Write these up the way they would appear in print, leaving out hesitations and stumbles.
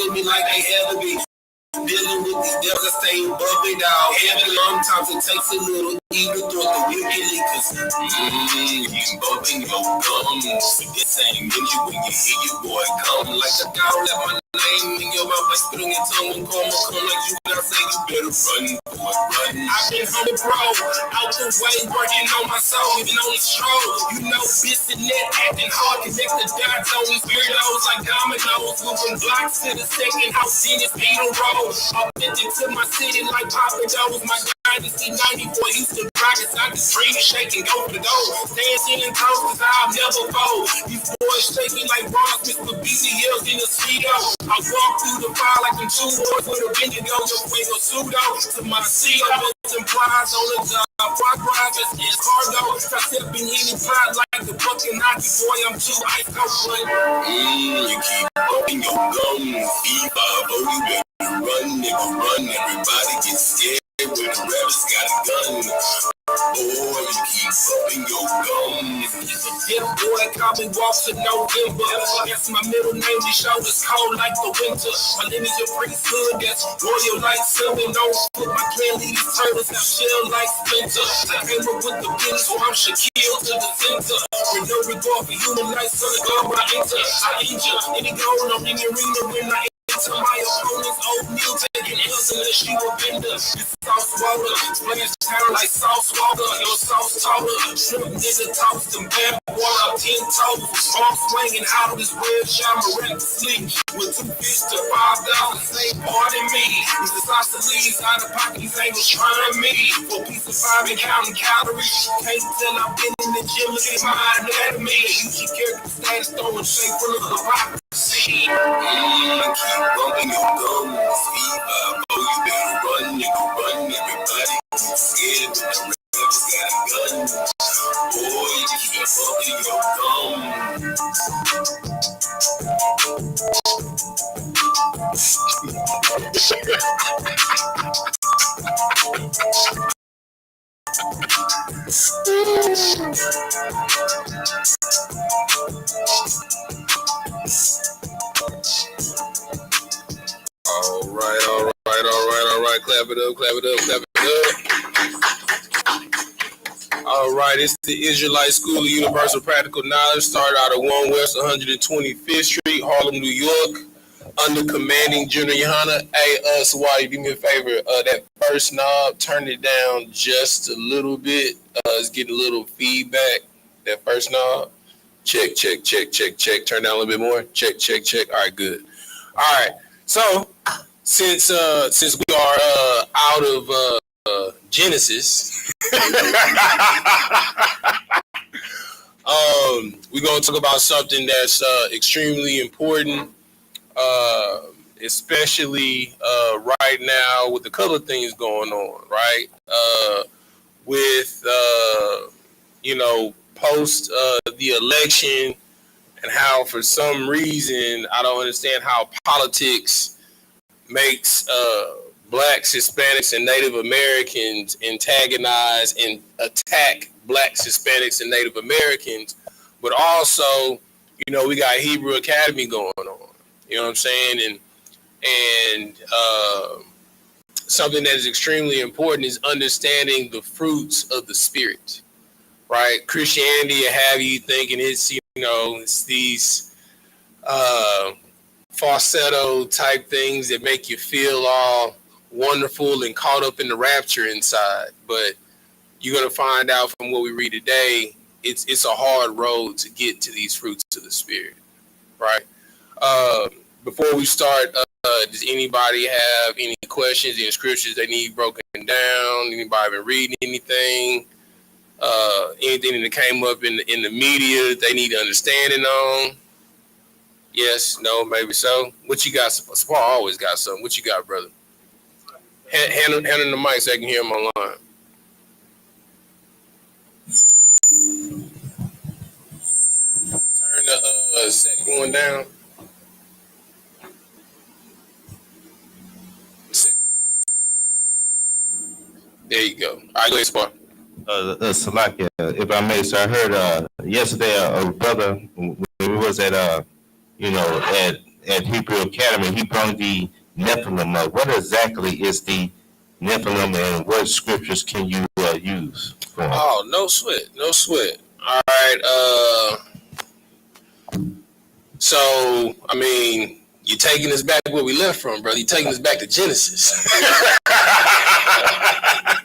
feel me like they ever be. Dealing with these devils that stay above it all. Every long time it takes a little even through the wickedly, cause you bumping your gums. The same energy when you hear your boy come like a dog. Let my name in your mouth, like spit on your tongue and come like you. I say you better run, boy, run. I've been home, bro, out the way, working on my soul, even on the stroll. You know, this and that, acting hard, connect the dots on these weirdos like dominoes, moving blocks to the second house in this Peter Road. Authentic to my city like Papa Joe was my dynasty. 94 used to rock it, I just dream, shaking, go for the goal. Dancing in coasters, I'll never fold. These boys shaking like Ross, Mr. BCL's in the studio. I walk through the fire like them two boys with a Bendigo, just wait a pseudo. To my CEO, some prize on the job. Rock riders is cargo. I step in any pride like the fucking hockey boy. I'm too ice cold. You keep opening your gums. E5, oh, you better run, nigga, run. Everybody gets scared when the rappers got a gun. Boy, you keep opening your gums. It's a dip boy, call me Walks in November. That's my middle name, these shoulders cold like the winter. My lineage of priesthood, that's royal like silver. Don't put my clan, these turtles have shell like Spencer. I came up with the business, so I'm Shaquille to the center. With no regard for human life, son of God, when I enter, I injure any goal, I'm in the arena when I to my opponent's old meal, taking L's unless you a bender. It's sauce water, splash town like sauce water. Your sauce taller, shrimp nigga tossed and bad water, 10 toes. Arm swinging out of this red shine, miraculously. With 2 fish to $5, say pardon me. These the sausages out of pocket, these angels trying me. For a piece of 5 and counting calories. Can't tell I've been in the gym, look at my anatomy. You should carry the status, throwing shake full of hypocrisy. Keep bumping your gums, E5, oh, you better run, nigga, run. Everybody gets scared when the rappers got a gun. Boy, you keep bumping your gums. All right. Clap it up. All right, it's the Israelite School of Universal Practical Knowledge. Started out at 1 West 125th Street, Harlem, New York, under commanding General YAHANNA. Hey, Swati, do me a favor. That first knob, turn it down just a little bit. It's getting a little feedback. That first knob. Check. Turn down a little bit more. Check. All right, good. All right. So, since we are out of Genesis, we're going to talk about something that's extremely important, especially right now with a couple of things going on, right? With, post the election, and how for some reason, I don't understand how politics makes Blacks, Hispanics, and Native Americans antagonize and attack Blacks, Hispanics, and Native Americans. But also, we got Hebrew Academy going on. You know what I'm saying? And something that is extremely important is understanding the fruits of the Spirit, right? Christianity will have you thinking it's, it's these falsetto type things that make you feel all wonderful and caught up in the rapture inside. But you're going to find out from what we read today, it's a hard road to get to these fruits of the Spirit, right? Before we start, does anybody have any questions, any scriptures they need broken down? Anybody been reading anything? Anything that came up in the media that they need understanding on? Yes, no, maybe so. What you got? Paul always got something. What you got, brother? Hand him the mic so I can hear him online. Turn the second one down. There you go. All right, go ahead, Spar. Salakia, if I may, so I heard yesterday a brother, when we was at at Hebrew Academy, he brought the Nephilim up. What exactly is the Nephilim, and what scriptures can you use for them? Oh, no sweat, no sweat. All right. So I mean, you're taking us back where we left from, brother. You're taking us back to Genesis.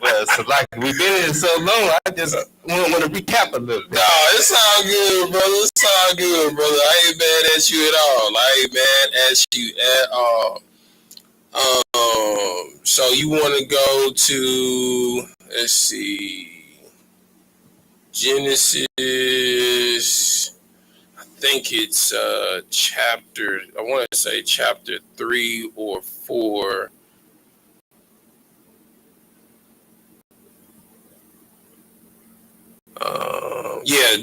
Well, so like we've been in so long, I just want to recap a little bit. No, it's all good, brother. It's all good, brother. I ain't mad at you at all. I ain't mad at you at all. So you want to go to, let's see, Genesis. I think it's chapter. I want to say chapter 3 or 4. Yeah,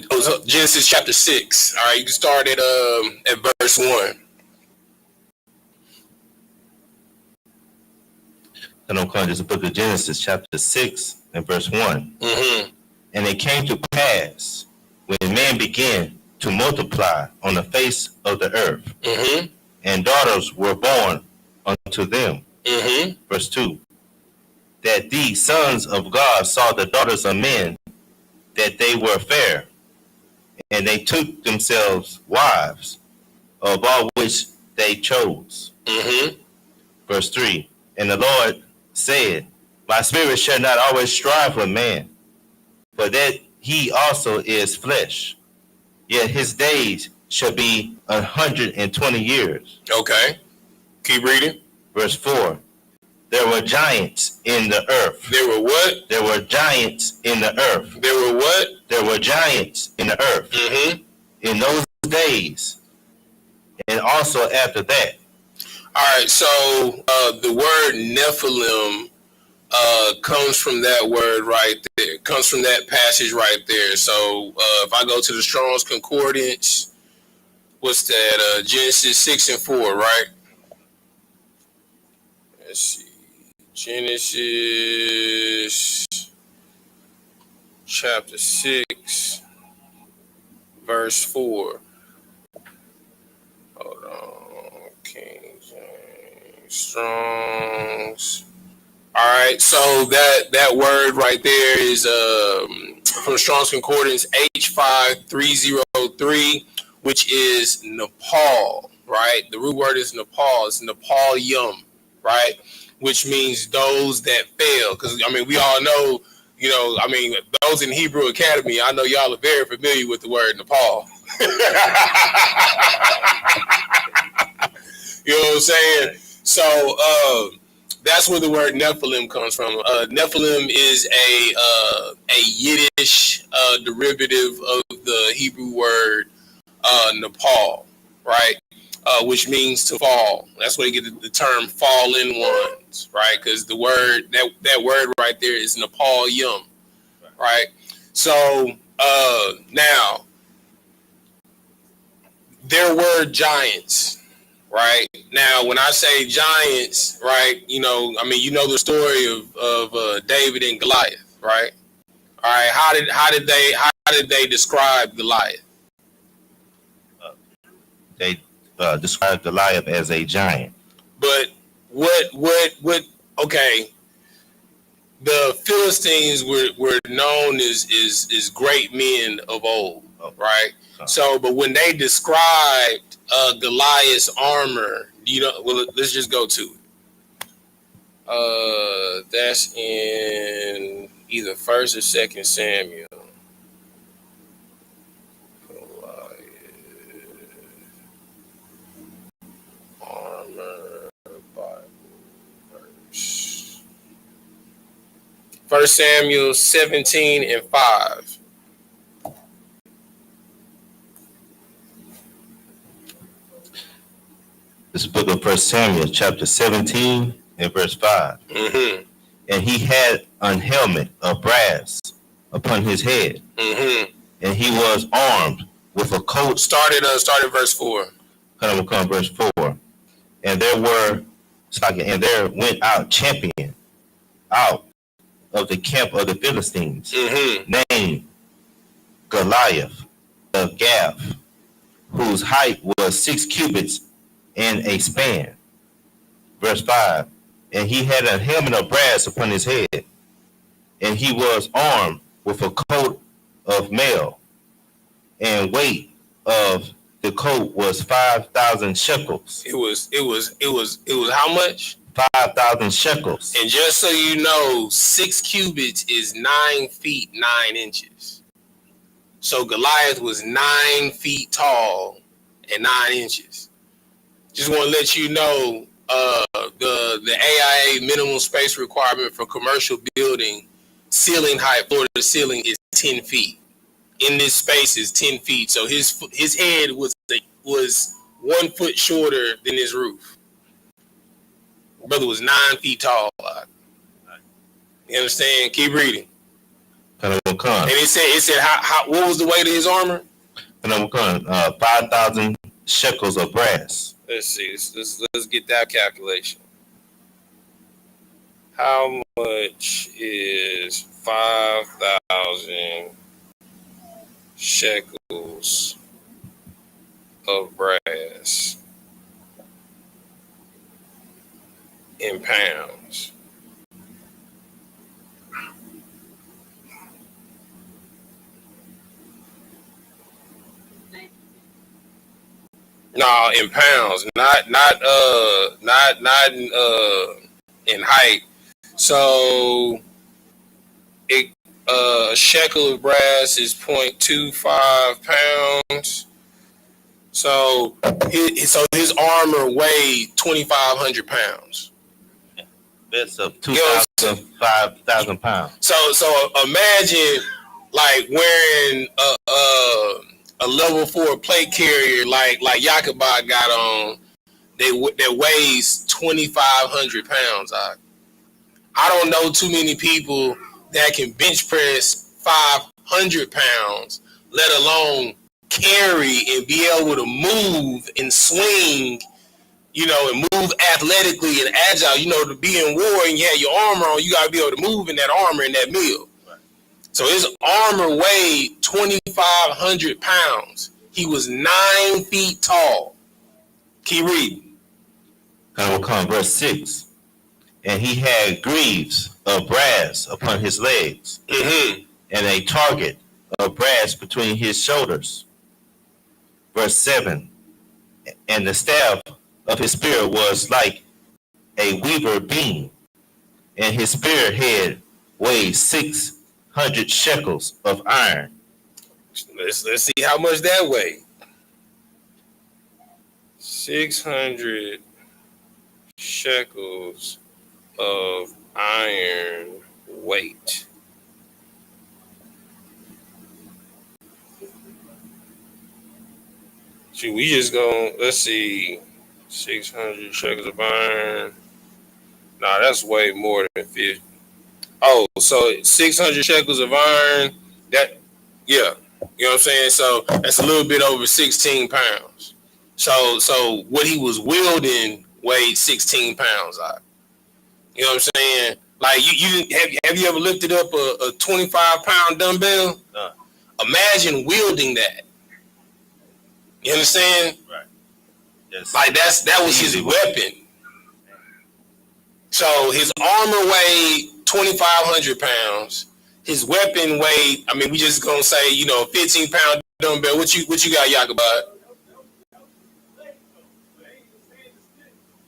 Genesis chapter 6. All right, you can start at verse 1. And I'm calling this the book of Genesis, chapter 6 and verse 1. Mm-hmm. And it came to pass when man began to multiply on the face of the earth, Mm-hmm. and daughters were born unto them. Mm-hmm. Verse 2. That the sons of God saw the daughters of men, that they were fair, and they took themselves wives, of all which they chose. Mm-hmm. Verse 3. And the Lord said, my spirit shall not always strive with man, for that he also is flesh. Yet his days shall be 120 years. Okay. Keep reading. Verse 4. There were giants in the earth. There were what? There were giants in the earth. There were what? There were giants in the earth. Mm-hmm. In those days, and also after that. All right, so the word Nephilim comes from that word right there. Comes from that passage right there. So if I go to the Strong's Concordance, what's that? Genesis 6 and 4, right? Let's see. Genesis chapter 6, verse 4. Hold on. King James Strong's. All right, so that word right there is from Strong's Concordance H5303, which is Nepal, right? The root word is Nepal. It's Nepal-yum, right? Which means those that fail. Because, I mean, we all know, those in Hebrew Academy, I know y'all are very familiar with the word Nepal. You know what I'm saying? So that's where the word Nephilim comes from. Nephilim is a Yiddish derivative of the Hebrew word Nepal, right? Which means to fall. That's where you get the term fallen ones, right? Because the word, that word right there is Nepal-yum, right? So now, there were giants, right? Now, when I say giants, right, you know the story of David and Goliath, right? All right, how did they describe Goliath? They described Goliath as a giant. But what? Okay, the Philistines were known as great men of old, right? So, but when they described Goliath's armor, well, let's just go to it. That's in either 1st or 2nd Samuel. Armor Bible verse. 1 Samuel 17 and 5. This book of 1 Samuel, chapter 17 and verse 5. Mm-hmm. And he had an helmet of brass upon his head, Mm-hmm. and he was armed with a coat. Started verse 4. Come verse 4. And there went out champion out of the camp of the Philistines, Mm-hmm. named Goliath of Gath, whose height was 6 cubits in a span. Verse 5. And he had a helmet of brass upon his head, and he was armed with a coat of mail, and weight of the coat was 5,000 shekels. It was how much? 5,000 shekels. And just so you know, 6 cubits is 9 feet 9 inches. So Goliath was 9 feet tall and 9 inches. Just want to let you know, the AIA minimum space requirement for commercial building ceiling height, floor to ceiling, is 10 feet. In this space is 10 feet. So his head was 1 foot shorter than his roof. Brother was 9 feet tall. You understand? Keep reading. And it said how what was the weight of his armor? 5,000 shekels of brass. Let's see. Let's get that calculation. How much is 5,000 shekels of brass in pounds? No, in pounds, not in height. So a shekel of brass is 0.25 pounds. So his armor weighed 2,500 pounds. That's of 2,000, 5,000 pounds. So imagine like wearing a level 4 plate carrier like Y.A.H.N.Na got on. That weighs 2,500 pounds. I don't know too many people that can bench press 500 pounds, let alone carry and be able to move and swing, and move athletically and agile. To be in war and you have your armor on, you got to be able to move in that armor in that meal. Right. So his armor weighed 2,500 pounds. He was 9 feet tall. Keep reading. Verse 6. And he had greaves of brass upon his legs, and a target of brass between his shoulders. Verse 7. And the staff of his spear was like a weaver beam, and his spear head weighed 600 shekels of iron. Let's see how much that weighed. 600 shekels of iron weight. Should we just go, let's see, 600 shekels of iron. Nah, that's way more than 50. Oh, so 600 shekels of iron, yeah. You know what I'm saying? So that's a little bit over 16 pounds. So what he was wielding weighed 16 pounds. You know what I'm saying? Like you have you ever lifted up a 25-pound dumbbell? Imagine wielding that. You understand? Right. Yes. Like that was his weapon. So his armor weighed 2,500 pounds. His weapon weighed, we just gonna say, 15-pound dumbbell. What you got, Y.A.H.N.Na?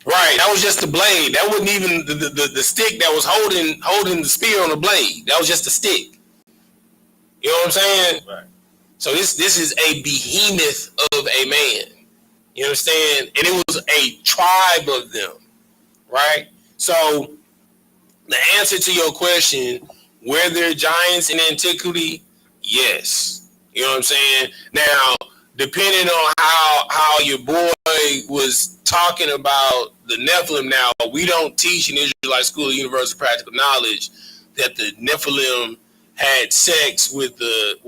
Right, that was just the blade. That wasn't even the stick that was holding the spear on the blade. That was just the stick. You know what I'm saying? Right. So this is a behemoth of a man. You understand? And it was a tribe of them. Right? So the answer to your question, were there giants in antiquity? Yes. You know what I'm saying? Now, depending on how your boy was talking about the Nephilim, now we don't teach in Israelite School of Universal Practical Knowledge that the Nephilim had sex with the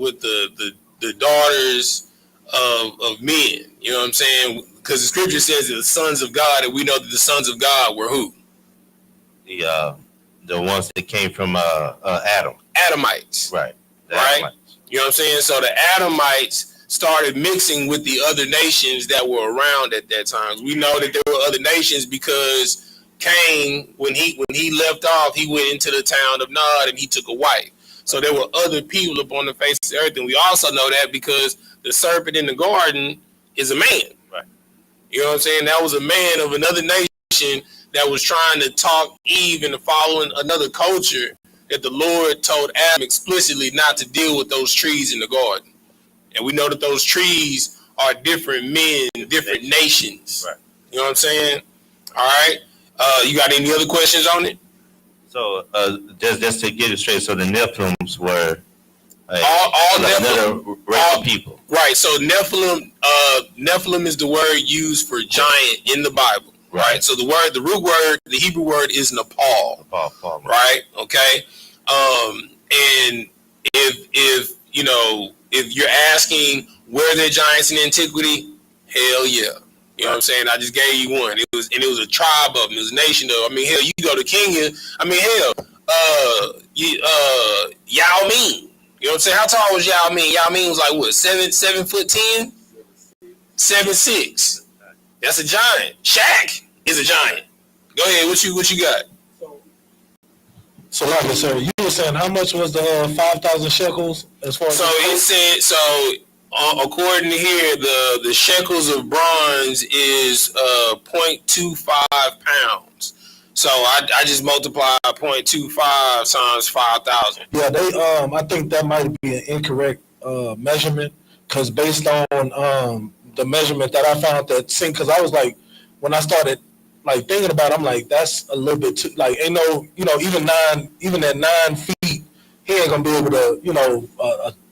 daughters of men. You know what I'm saying? Because the scripture says that the sons of God, and we know that the sons of God were who? The ones that came from Adam. Adamites. Right. Right? Adamites. You know what I'm saying? So the Adamites started mixing with the other nations that were around at that time. We know that there were other nations because Cain, when he left off, he went into the town of Nod and he took a wife. So there were other people upon the face of the earth, and we also know that because the serpent in the garden is a man. Right. You know what I'm saying? That was a man of another nation that was trying to talk Eve into following another culture that the Lord told Adam explicitly not to deal with those trees in the garden. And we know that those trees are different men, different nations. Right. You know what I'm saying? All right. You got any other questions on it? So just to get it straight, so the Nephilims were all another race of people. Right. So Nephilim is the word used for giant in the Bible. Right. So the root word, the Hebrew word is Nepal. Nepal, right. Okay. And if you're asking were there giants in antiquity, hell yeah. You know what I'm saying? I just gave you one. It was a tribe of them. It was a nation of them. I mean, hell, you go to Kenya. I mean, hell, Yao Ming. You know what I'm saying? How tall was Yao Ming? Yao Ming was like what, 7'10", 7'6". That's a giant. Shaq is a giant. Go ahead. What you got? So like I said, you were saying how much was the 5,000 shekels as far as? So it said so. According to here, the shekels of bronze is 0.25 pounds. So I just multiply 0.25 times 5,000. Yeah, I think that might be an incorrect measurement because based on the measurement that I found because I was like, when I started like thinking about it, I'm like, that's a little bit too, like, ain't no, even at 9 feet, he ain't gonna be able to,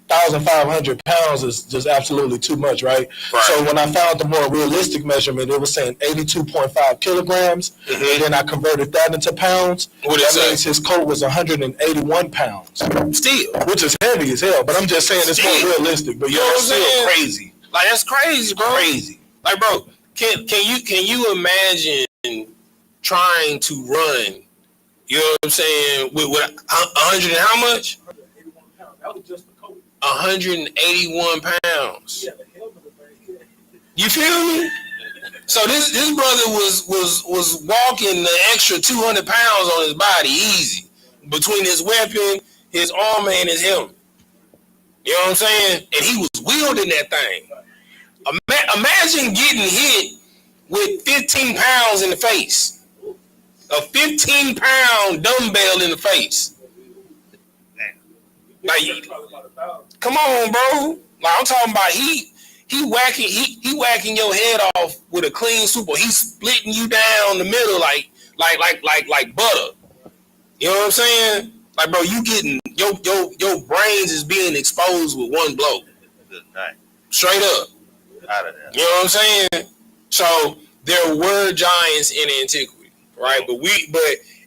1,500 pounds is just absolutely too much, right? So when I found the more realistic measurement, it was saying 82.5 kilograms, and then I converted that into pounds. That means his coat was 181 pounds. Still, which is heavy as hell. But I'm just saying it's more realistic. But it's still crazy. Like that's crazy, bro. Crazy. Like, bro, can you imagine trying to run? You know what I'm saying? With 100 and how much? 181 pounds. That was just 181 pounds. You feel me? So this brother was walking the extra 200 pounds on his body easy between his weapon, his armor, and his helmet. You know what I'm saying? And he was wielding that thing. Imagine getting hit with 15 pounds in the face. A 15-pound dumbbell in the face. Like, come on, bro. Like I'm talking about he whacking your head off with a clean super. He's splitting you down the middle like butter. You know what I'm saying? Like, bro, you getting your brains is being exposed with one blow. Straight up. Out of there. You know what I'm saying? So there were giants in antiquity, right? But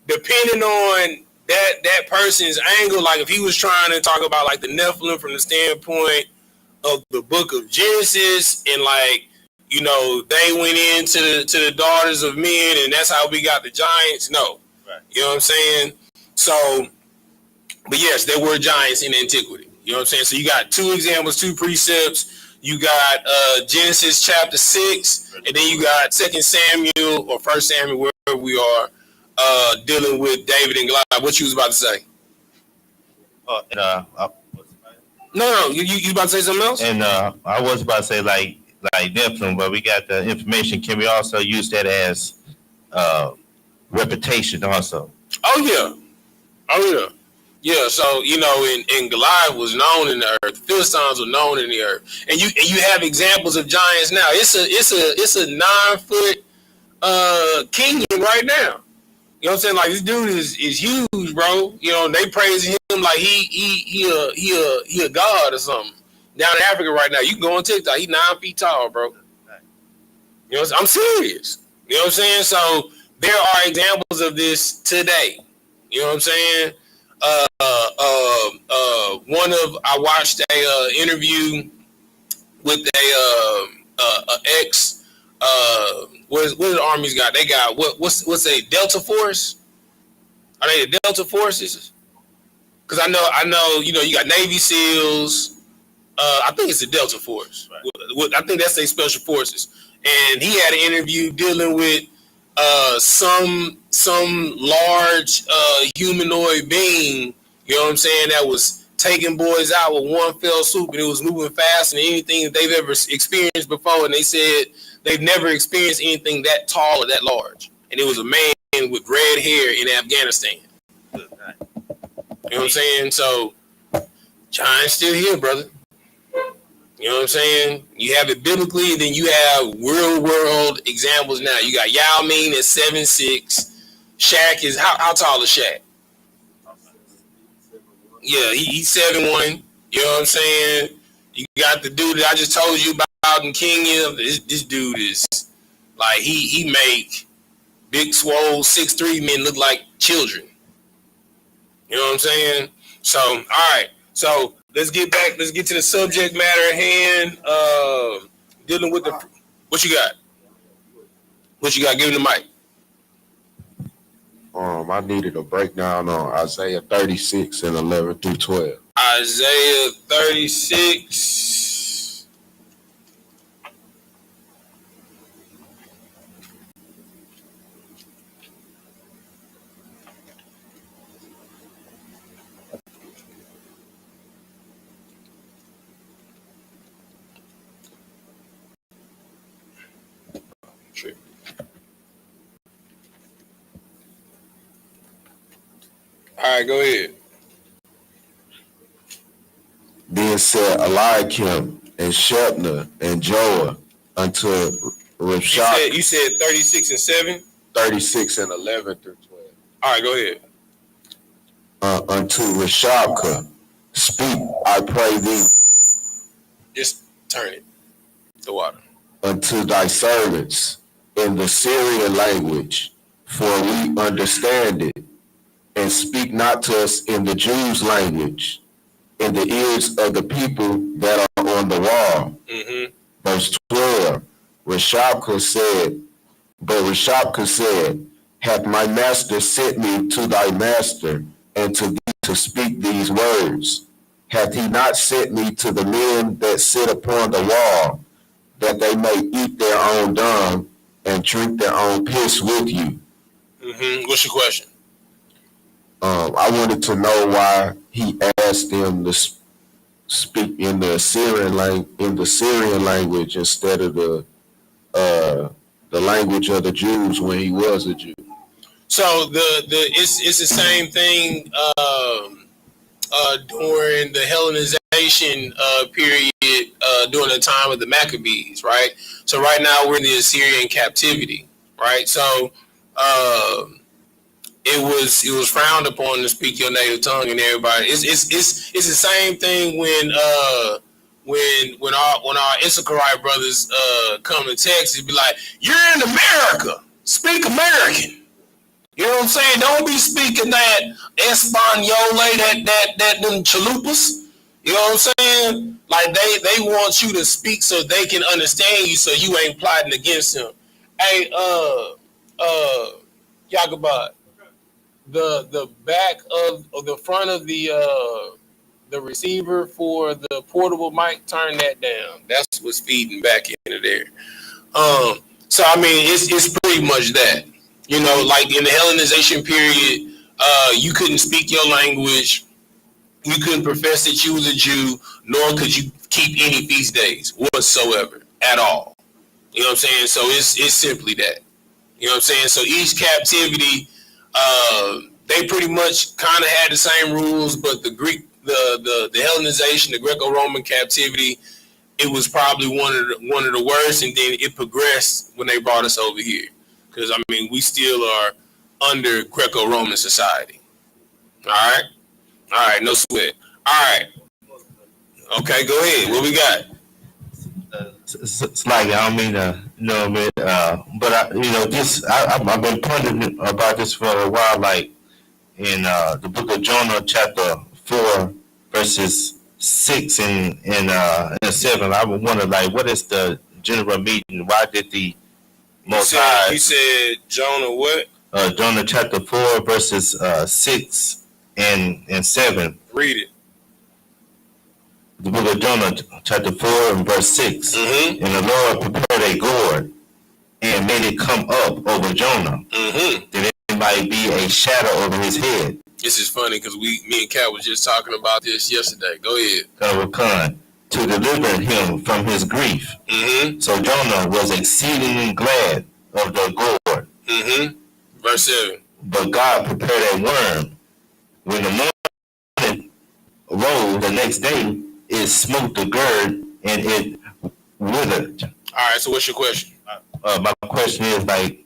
depending on that person's angle, like if he was trying to talk about like the Nephilim from the standpoint of the book of Genesis, and like, they went into the daughters of men, and that's how we got the giants. No, right. You know what I'm saying? So, but yes, there were giants in antiquity. You know what I'm saying? So you got two examples, two precepts. You got Genesis chapter 6, and then you got 2 Samuel or 1 Samuel, wherever we are. Dealing with David and Goliath. What you was about to say? No, you about to say something else? And I was about to say like Nephilim, but we got the information. Can we also use that as reputation also? Oh yeah. Yeah, so and Goliath was known in the earth. The Philistines were known in the earth, and you have examples of giants now. It's a 9-foot kingdom right now. You know what I'm saying? Like, this dude is huge, bro. They praising him like he a god or something. Down in Africa right now, you can go on TikTok. He's 9 feet tall, bro. You know, I'm serious. You know what I'm saying? So there are examples of this today. You know what I'm saying? I watched a interview with a ex. What the Army's got? They got what's a Delta Force? Are they the Delta Forces? Because I know you got Navy SEALs, I think it's the Delta Force. Right. I think that's their special forces. And he had an interview dealing with some large humanoid being, you know what I'm saying, that was taking boys out with one fell swoop, and it was moving faster than anything that they've ever experienced before. And they said they've never experienced anything that tall or that large. And it was a man with red hair in Afghanistan. You know what I'm saying? So Giant's still here, brother. You know what I'm saying? You have it biblically, and then you have real world examples now. You got Yao Ming at 7'6". Shaq is how tall is Shaq? Yeah, he's 7'1". You know what I'm saying? You got the dude that I just told you about in Kenya. This dude is like he make big swole 6'3" men look like children. You know what I'm saying? So all right. So let's get to the subject matter at hand. Dealing with the what you got? What you got? Give him the mic. I needed a breakdown on Isaiah 36 and 11 through 12. Isaiah 36. All right, go ahead. Then said Eliakim and Shebna and Joah unto Ribshak. You said 36 and 7? 36 and 11 through 12. All right, go ahead. Unto Rishabka, speak, I pray thee. Just turn it. The water. Unto thy servants in the Syrian language, for we understand it, and speak not to us in the Jews' language, in the ears of the people that are on the wall. Mm-hmm. Verse 12, Rishabka said, hath my master sent me to thy master, and to thee to speak these words? Hath he not sent me to the men that sit upon the wall, that they may eat their own dung and drink their own piss with you? Mm-hmm. What's your question? I wanted to know why he asked them to speak in the Syrian language instead of the language of the Jews when he was a Jew. So it's the same thing during the Hellenization period during the time of the Maccabees, right? So right now we're in the Assyrian captivity, right? So it was frowned upon to speak your native tongue, and everybody. It's the same thing when our Issacharite brothers come to Texas, be like, you're in America, speak American. You know what I'm saying? Don't be speaking that Espanol, that them chalupas. You know what I'm saying? Like they want you to speak so they can understand you, so you ain't plotting against them. Hey, Yakabat, the back of the front of the receiver for the portable mic, turn that down. That's what's feeding back into there. So I mean, it's pretty much that. You know, like in the Hellenization period, you couldn't speak your language, you couldn't profess that you was a Jew, nor could you keep any feast days whatsoever at all. You know what I'm saying? So it's simply that. You know what I'm saying? So each captivity, they pretty much kind of had the same rules, but the Greek, the Hellenization, the Greco-Roman captivity, it was probably one of the worst, and then it progressed when they brought us over here. Because, I mean, we still are under Greco-Roman society. All right, no sweat. All right. Okay, go ahead. What we got? It's like, I don't mean to, you know what I mean? But, I've been pondering about this for a while, like in the book of Jonah, chapter 4, verses 6 and 7. I would wonder, like, what is the general meaning? Why did the Most High? You said Jonah what? Jonah chapter 4, verses 6 and 7. Read it. the book of Jonah, chapter 4 and verse 6. Mm-hmm. And the Lord prepared a gourd and made it come up over Jonah, that it might be a shadow over his head. This is funny because me and Kat was just talking about this yesterday. Go ahead. To deliver him from his grief. So Jonah was exceedingly glad of the gourd. Verse 7. But God prepared a worm. When the morning rose the next day, it smote the gourd and it withered. All right, so what's your question? My question is, like,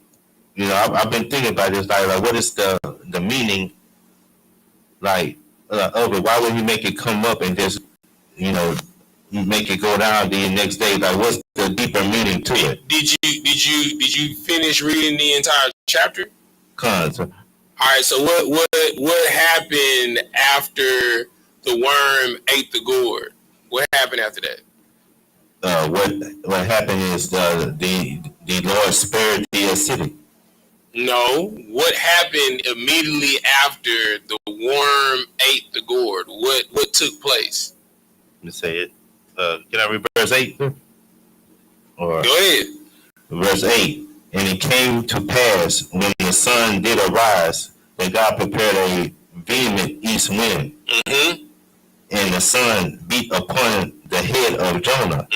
you know, I've been thinking about this, like what is the meaning, like, of it? Why would he make it come up and just, you know, make it go down the next day? Like, what's the deeper meaning to it? Did you finish reading the entire chapter? All right, so what happened after the worm ate the gourd? What happened after that? What happened is the Lord spared the city. No, what happened immediately after the worm ate the gourd? What took place? Let me say it. Can I read verse 8? Or go ahead. Verse 8. And it came to pass when the sun did arise that God prepared a vehement east wind, and the sun beat upon the head of Jonah,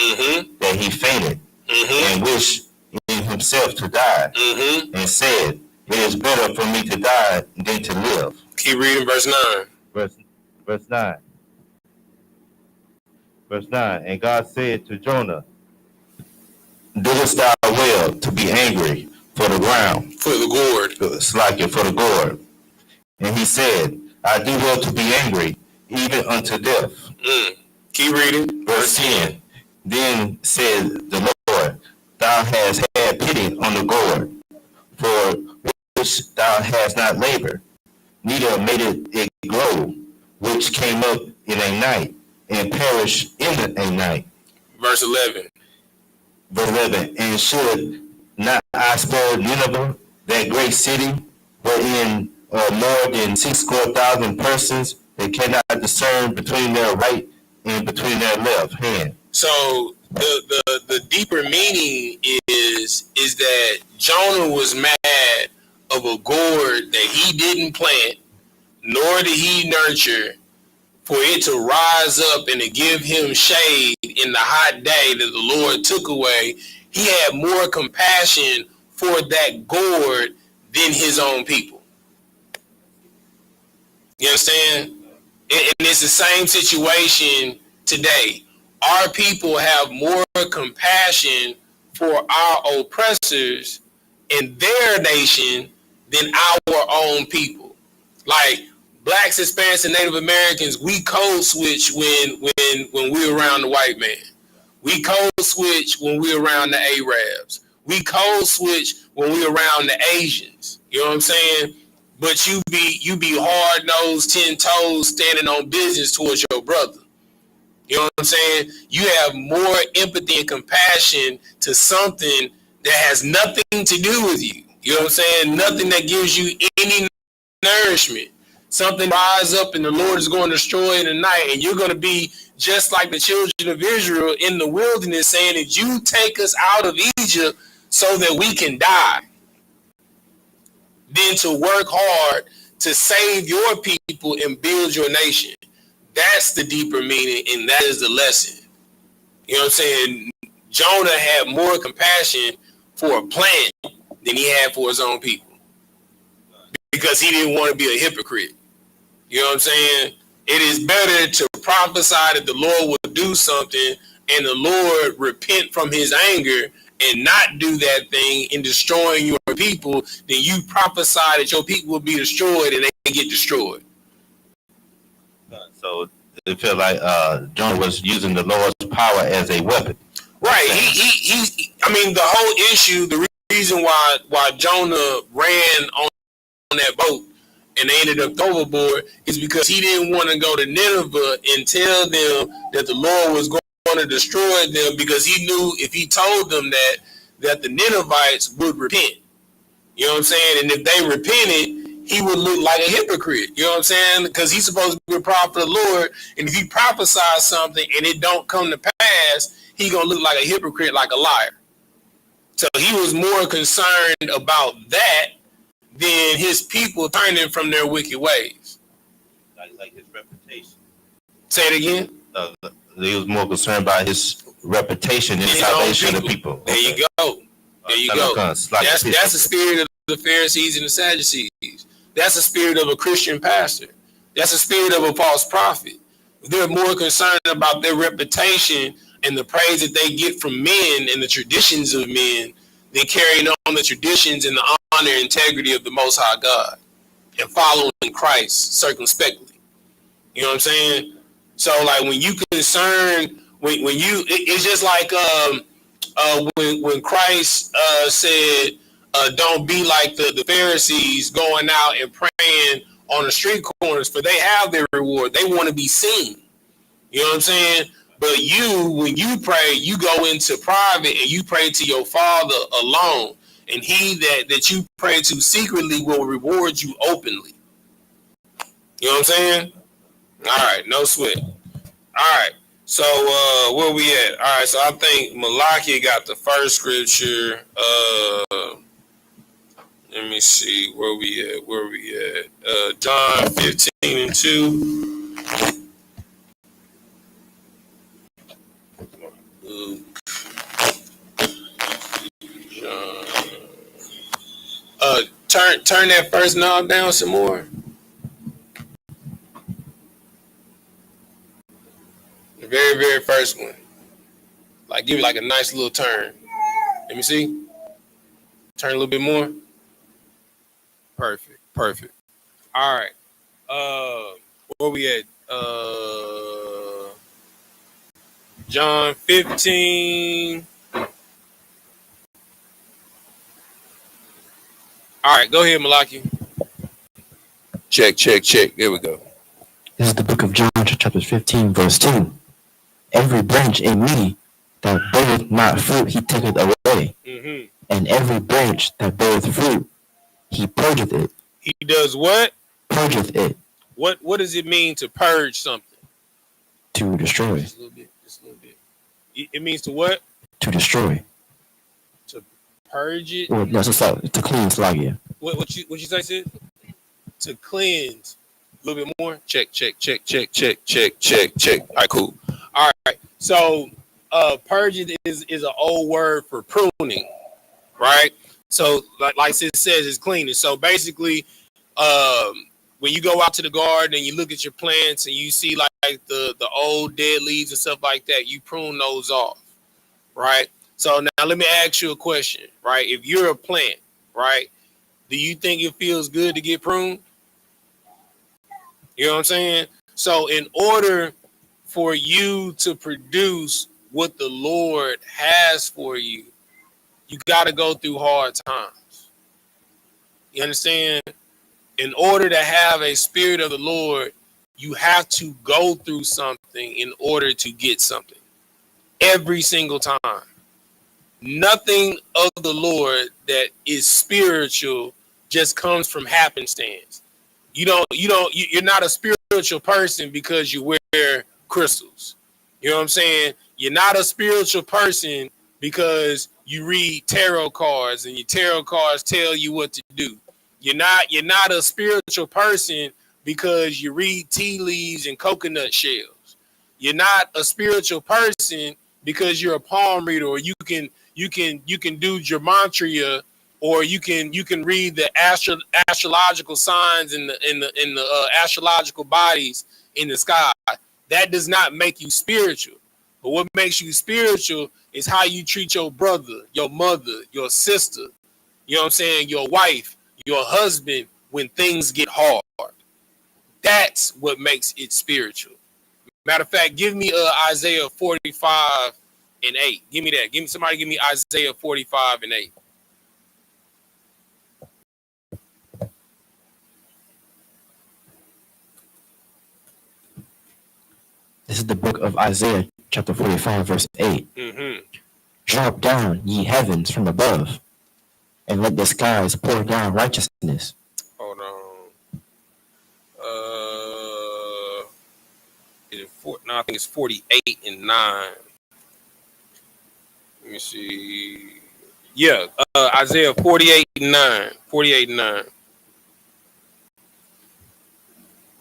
that he fainted, and wished in himself to die, and said, "It is better for me to die than to live." Keep reading verse 9. Verse 9. Verse 9. And God said to Jonah, "Doest thou well to be angry for the ground?" For the gourd. For the gourd. And he said, "I do well to be angry, even unto death." Keep reading. Verse 10. Then said the Lord, "Thou hast had pity on the gourd, for which thou hast not labored, neither made it grow, which came up in a night, and perished in a night." Verse 11. Verse 11. And should not I spare Nineveh, that great city, wherein are more than 60,000 persons that cannot discern between their right and between their left hand? So the deeper meaning is that Jonah was mad of a gourd that he didn't plant, nor did he nurture, for it to rise up and to give him shade in the hot day that the Lord took away. He had more compassion for that gourd than his own people. You understand? And it's the same situation today. Our people have more compassion for our oppressors in their nation than our own people. Like blacks, Hispanics, and Native Americans, we code switch when we're around the white man. We code switch when we're around the Arabs. We code switch when we're around the Asians. You know what I'm saying? But you be hard nosed, 10 toes, standing on business towards your brother. You know what I'm saying? You have more empathy and compassion to something that has nothing to do with you. You know what I'm saying? Nothing that gives you any nourishment. Something rise up and the Lord is going to destroy in the night, and you're going to be just like the children of Israel in the wilderness, saying that you take us out of Egypt so that we can die. Then to work hard to save your people and build your nation. That's the deeper meaning, and that is the lesson. You know what I'm saying? Jonah had more compassion for a plant than he had for his own people, because he didn't want to be a hypocrite. You know what I'm saying? It is better to prophesy that the Lord will do something and the Lord repent from his anger and not do that thing in destroying your people than you prophesy that your people will be destroyed and they get destroyed. So it felt like Jonah was using the Lord's power as a weapon. Right. I mean, the whole issue, the reason why Jonah ran on that boat and they ended up overboard is because he didn't want to go to Nineveh and tell them that the Lord was going to destroy them, because he knew if he told them that the Ninevites would repent. You know what I'm saying? And if they repented, he would look like a hypocrite. You know what I'm saying? Because he's supposed to be a prophet of the Lord, and if he prophesies something and it don't come to pass, he gonna look like a hypocrite, like a liar. So he was more concerned about that than his people turning from their wicked ways. Like his reputation. Say it again. He was more concerned about his reputation and salvation of the people. There you go. There you go. That's the spirit of the Pharisees and the Sadducees. That's the spirit of a Christian pastor. That's the spirit of a false prophet. They're more concerned about their reputation and the praise that they get from men and the traditions of men than carrying on the traditions and the honor and integrity of the Most High God and following Christ circumspectly. You know what I'm saying? So like when you concern, when you, it's just like when Christ said, don't be like the Pharisees going out and praying on the street corners, for they have their reward. They want to be seen. You know what I'm saying? But you, when you pray, you go into private and you pray to your Father alone. And he that you pray to secretly will reward you openly. You know what I'm saying? All right, no sweat. All right, so where we at? All right, so I think Malachi got the first scripture. Let me see where we at. John 15:2. Turn that first knob down some more. The very, very first one. Like give it like a nice little turn. Let me see. Turn a little bit more. Perfect. All right. Where we at? John 15. All right, go ahead, Malachi. Check. There we go. This is the book of John, chapter 15, verse 2. Every branch in me that beareth not fruit, he taketh away. Mm-hmm. And every branch that beareth fruit, he purgeth it. He does what? Purgeth it. What does it mean to purge something? To destroy. Just a little bit. It means to what? To destroy. To purge it? Or, no, to cleanse, like, yeah. What you say, Sid? To cleanse. A little bit more. Check. All right, cool. All right. So purging is an old word for pruning, right? So like Sid says, it's cleaning. So basically, when you go out to the garden and you look at your plants and you see like the old dead leaves and stuff like that, you prune those off, right? So now let me ask you a question, right? If you're a plant, right, do you think it feels good to get pruned? You know what I'm saying? So in order for you to produce what the Lord has for you, you got to go through hard times. You understand? In order to have a spirit of the Lord, you have to go through something in order to get something. Every single time. Nothing of the Lord that is spiritual just comes from happenstance. You're not a spiritual person because you wear crystals. You know what I'm saying? You're not a spiritual person because you read tarot cards and your tarot cards tell you what to do. You're not a spiritual person because you read tea leaves and coconut shells. You're not a spiritual person because you're a palm reader, or you can do gematria, or you can read the astrological signs in the astrological bodies in the sky. That does not make you spiritual. But what makes you spiritual is how you treat your brother, your mother, your sister, you know what I'm saying, your wife, your husband when things get hard. That's what makes it spiritual. Matter of fact, give me Isaiah 45:8. Give me that. Somebody give me Isaiah 45:8. This is the book of Isaiah, chapter 45, verse 8. Mm-hmm. Drop down, ye heavens, from above, and let the skies pour down righteousness. Hold on. Is it no, I think it's 48 and 9. Let me see. Yeah, Isaiah 48 and 9. 48 and 9.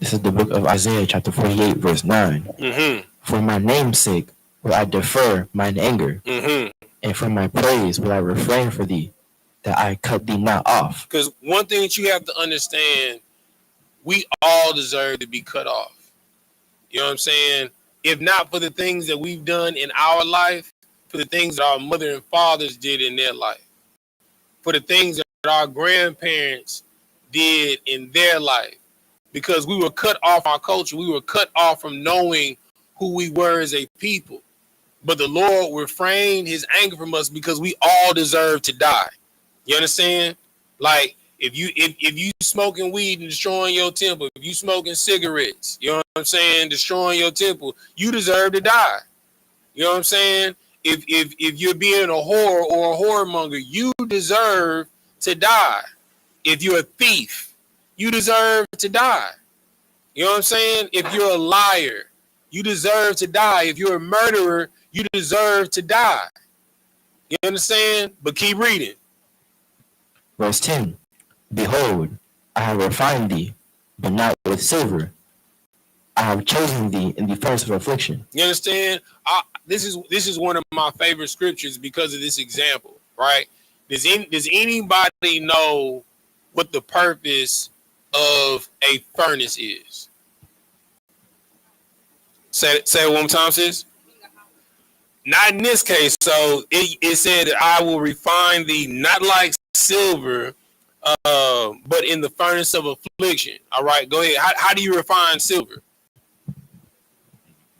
This is the book of Isaiah, chapter 48, verse 9. Mm-hmm. For my name's sake will I defer mine anger, Mm-hmm. and for my praise will I refrain for thee, that I cut thee not off. Because one thing that you have to understand, we all deserve to be cut off. You know what I'm saying? If not for the things that we've done in our life, for the things that our mother and fathers did in their life, for the things that our grandparents did in their life, because we were cut off our culture. We were cut off from knowing who we were as a people. But the Lord refrained his anger from us because we all deserve to die. You understand? Like, if you smoking weed and destroying your temple, if you smoking cigarettes, you know what I'm saying, destroying your temple, you deserve to die. You know what I'm saying? If you're being a whore or a whoremonger, you deserve to die. If you're a thief, you deserve to die. You know what I'm saying? If you're a liar, you deserve to die. If you're a murderer, you deserve to die. You understand? But keep reading. Verse 10. Behold, I have refined thee, but not with silver. I have chosen thee in the furnace of affliction. You understand? This is one of my favorite scriptures because of this example, right? Does anybody know what the purpose of a furnace is? Say it one more time, sis. Not in this case. So it said that I will refine thee not like silver, but in the furnace of affliction. All right, go ahead. How do you refine silver?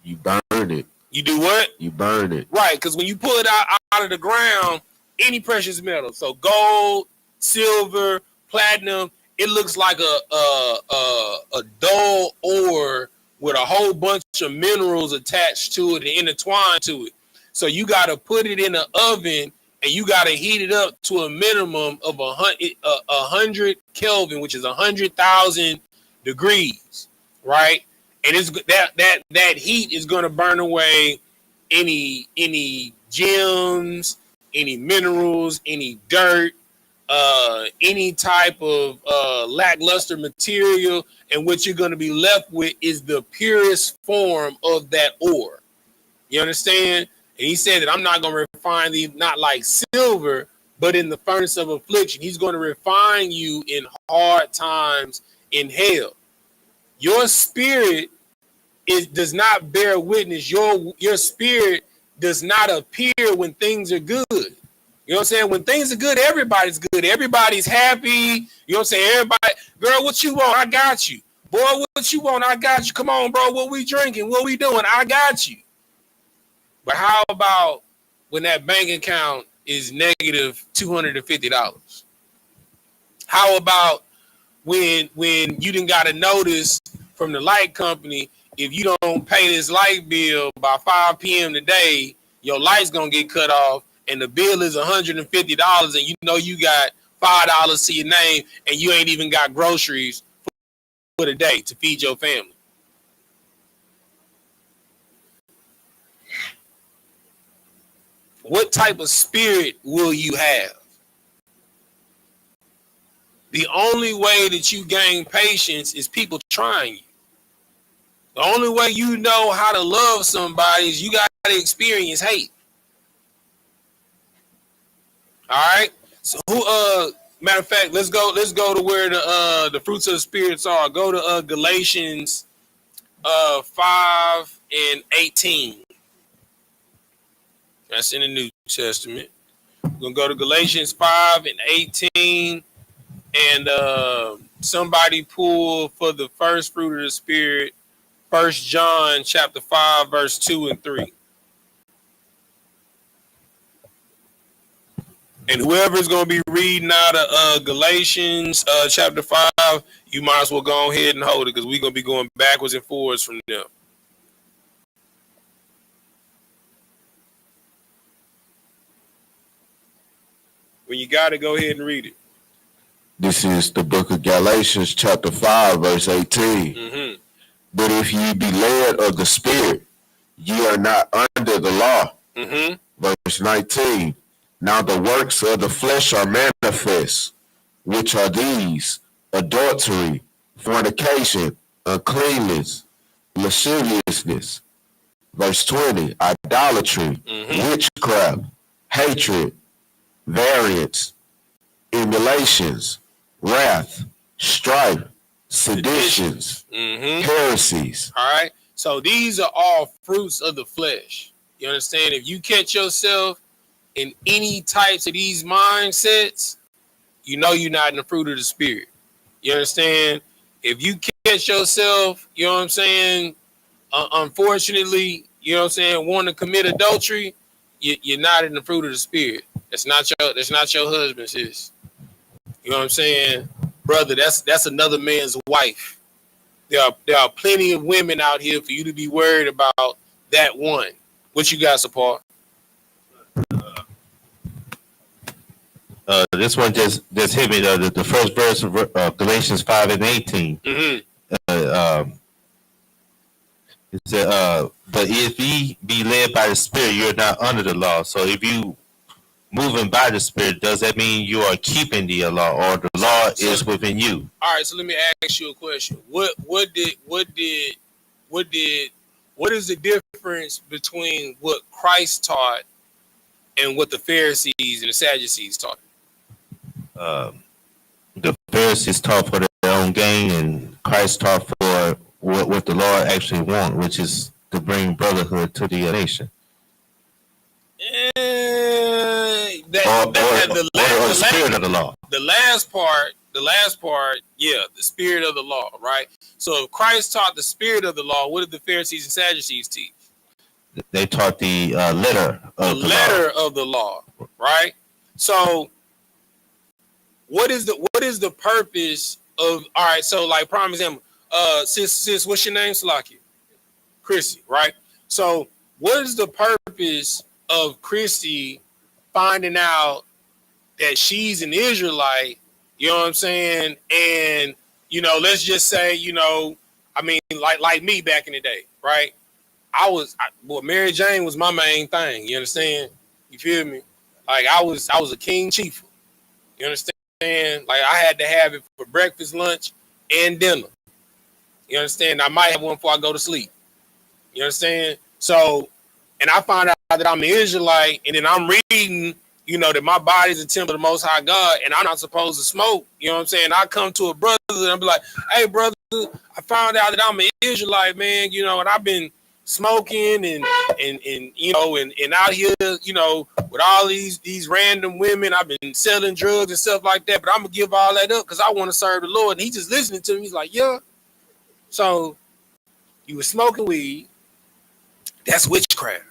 You burn it. You do what? You burn it. Right, because when you pull it out of the ground, any precious metal, so gold, silver, platinum, it looks like a dull ore with a whole bunch of minerals attached to it and intertwined to it. So you got to put it in an oven and you got to heat it up to a minimum of 100 Kelvin, which is 100,000 degrees, right? And it's that heat is going to burn away any gems, any minerals, any dirt, any type of lackluster material, and what you're going to be left with is the purest form of that ore. You understand? And he said that I'm not going to refine thee not like silver, but in the furnace of affliction. He's going to refine you in hard times in hell. Your spirit does not bear witness. Your spirit does not appear when things are good. You know what I'm saying? When things are good, everybody's good. Everybody's happy. You know what I'm saying? Everybody, girl, what you want? I got you. Boy, what you want? I got you. Come on, bro. What we drinking? What we doing? I got you. But how about when that bank account is negative $250? How about when you didn't got a notice from the light company, if you don't pay this light bill by 5 p.m. today, your light's going to get cut off and the bill is $150 and you know you got $5 to your name and you ain't even got groceries for the day to feed your family. What type of spirit will you have? The only way that you gain patience is people trying you. The only way you know how to love somebody is you got to experience hate. All right. So matter of fact, let's go to where the fruits of the spirits are. Go to Galatians 5:18. That's in the New Testament. We're gonna go to Galatians 5:18, and somebody pull for the first fruit of the spirit, 1 John chapter 5, verse 2 and 3. And whoever's going to be reading out of Galatians chapter 5, you might as well go ahead and hold it because we're going to be going backwards and forwards from them. When you got it, go ahead and read it. This is the book of Galatians, chapter 5, verse 18. Mm-hmm. But if ye be led of the Spirit, ye are not under the law. Mm-hmm. Verse 19. Now the works of the flesh are manifest, which are these: adultery, fornication, uncleanness, lasciviousness. Verse 20. Idolatry, witchcraft, hatred, variance, emulations, wrath, strife, seditions, heresies. All right. So these are all fruits of the flesh. You understand? If you catch yourself in any types of these mindsets, you know you're not in the fruit of the spirit. You understand? If you catch yourself, you know what I'm saying, unfortunately, you know what I'm saying, wanting to commit adultery, you're not in the fruit of the spirit. That's not your husband, sis. You know what I'm saying? Brother, that's another man's wife. There are plenty of women out here for you to be worried about that one. What you got, Sapar? This one just hit me. The first verse of Galatians 5 and 18. It said, but if ye be led by the Spirit, you're not under the law. So if you moving by the Spirit, does that mean you are keeping the law, or the law is within you? All right, so let me ask you a question. What is the difference between what Christ taught and what the Pharisees and the Sadducees taught? The Pharisees taught for their own gain, and Christ taught for what the Lord actually wants, which is to bring brotherhood to the nation. The spirit of the law. The last part, yeah, the spirit of the law, right? So if Christ taught the spirit of the law, what did the Pharisees and Sadducees teach? They taught the letter of the law, right? So what is the purpose of, all right, so like prime example, sis, what's your name? Salakia? Chrissy, right? So what is the purpose of Chrissy finding out that she's an Israelite, you know what I'm saying? And, you know, let's just say, you know, I mean, like me back in the day, right? Mary Jane was my main thing, you understand? You feel me? Like I was a king chief, you understand? Like I had to have it for breakfast, lunch, and dinner. You understand? I might have one before I go to sleep. You understand? So, and I find out that I'm an Israelite, and then I'm reading, you know, that my body's a temple of the Most High God, and I'm not supposed to smoke. You know what I'm saying? I come to a brother and I'll be like, hey, brother, I found out that I'm an Israelite, man, you know, and I've been smoking and you know, and out here, you know, with all these random women, I've been selling drugs and stuff like that, but I'm gonna give all that up because I want to serve the Lord. And he's just listening to me. He's like, yeah. So you were smoking weed. That's witchcraft.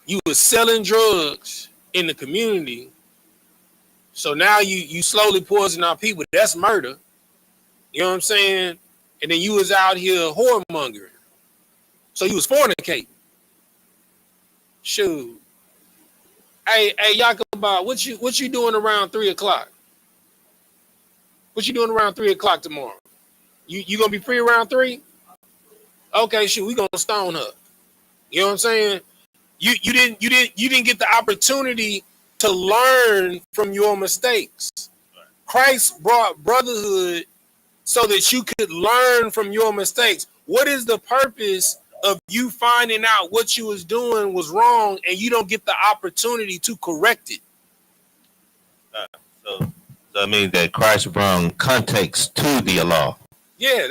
You were selling drugs in the community. So now you slowly poison our people. That's murder. You know what I'm saying? And then you was out here whoremongering. So you was fornicating. Shoot. Hey, Yakubah, what you doing around 3:00? What you doing around 3:00 tomorrow? You gonna be free around 3? Okay, shoot, we gonna stone her. You know what I'm saying? You didn't get the opportunity to learn from your mistakes. Christ brought brotherhood so that you could learn from your mistakes. What is the purpose of you finding out what you was doing was wrong and you don't get the opportunity to correct it? So I mean that Christ brought context to the law. Yeah,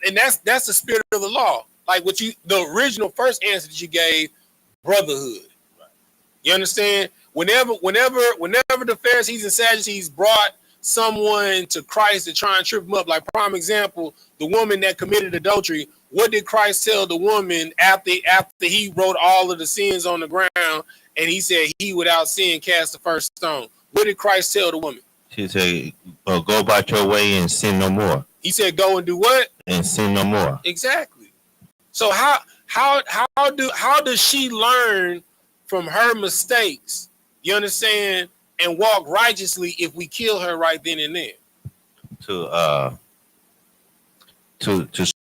and that's the spirit of the law. Like the original first answer that you gave, brotherhood. You understand? Whenever the Pharisees and Sadducees brought someone to Christ to try and trip him up, like prime example, the woman that committed adultery, what did Christ tell the woman after he wrote all of the sins on the ground and he said he without sin cast the first stone? What did Christ tell the woman? He said, go about your way and sin no more. He said, go and do what? And sin no more. Exactly. So how does she learn from her mistakes? You understand? and walk righteously if we kill her right then and there? To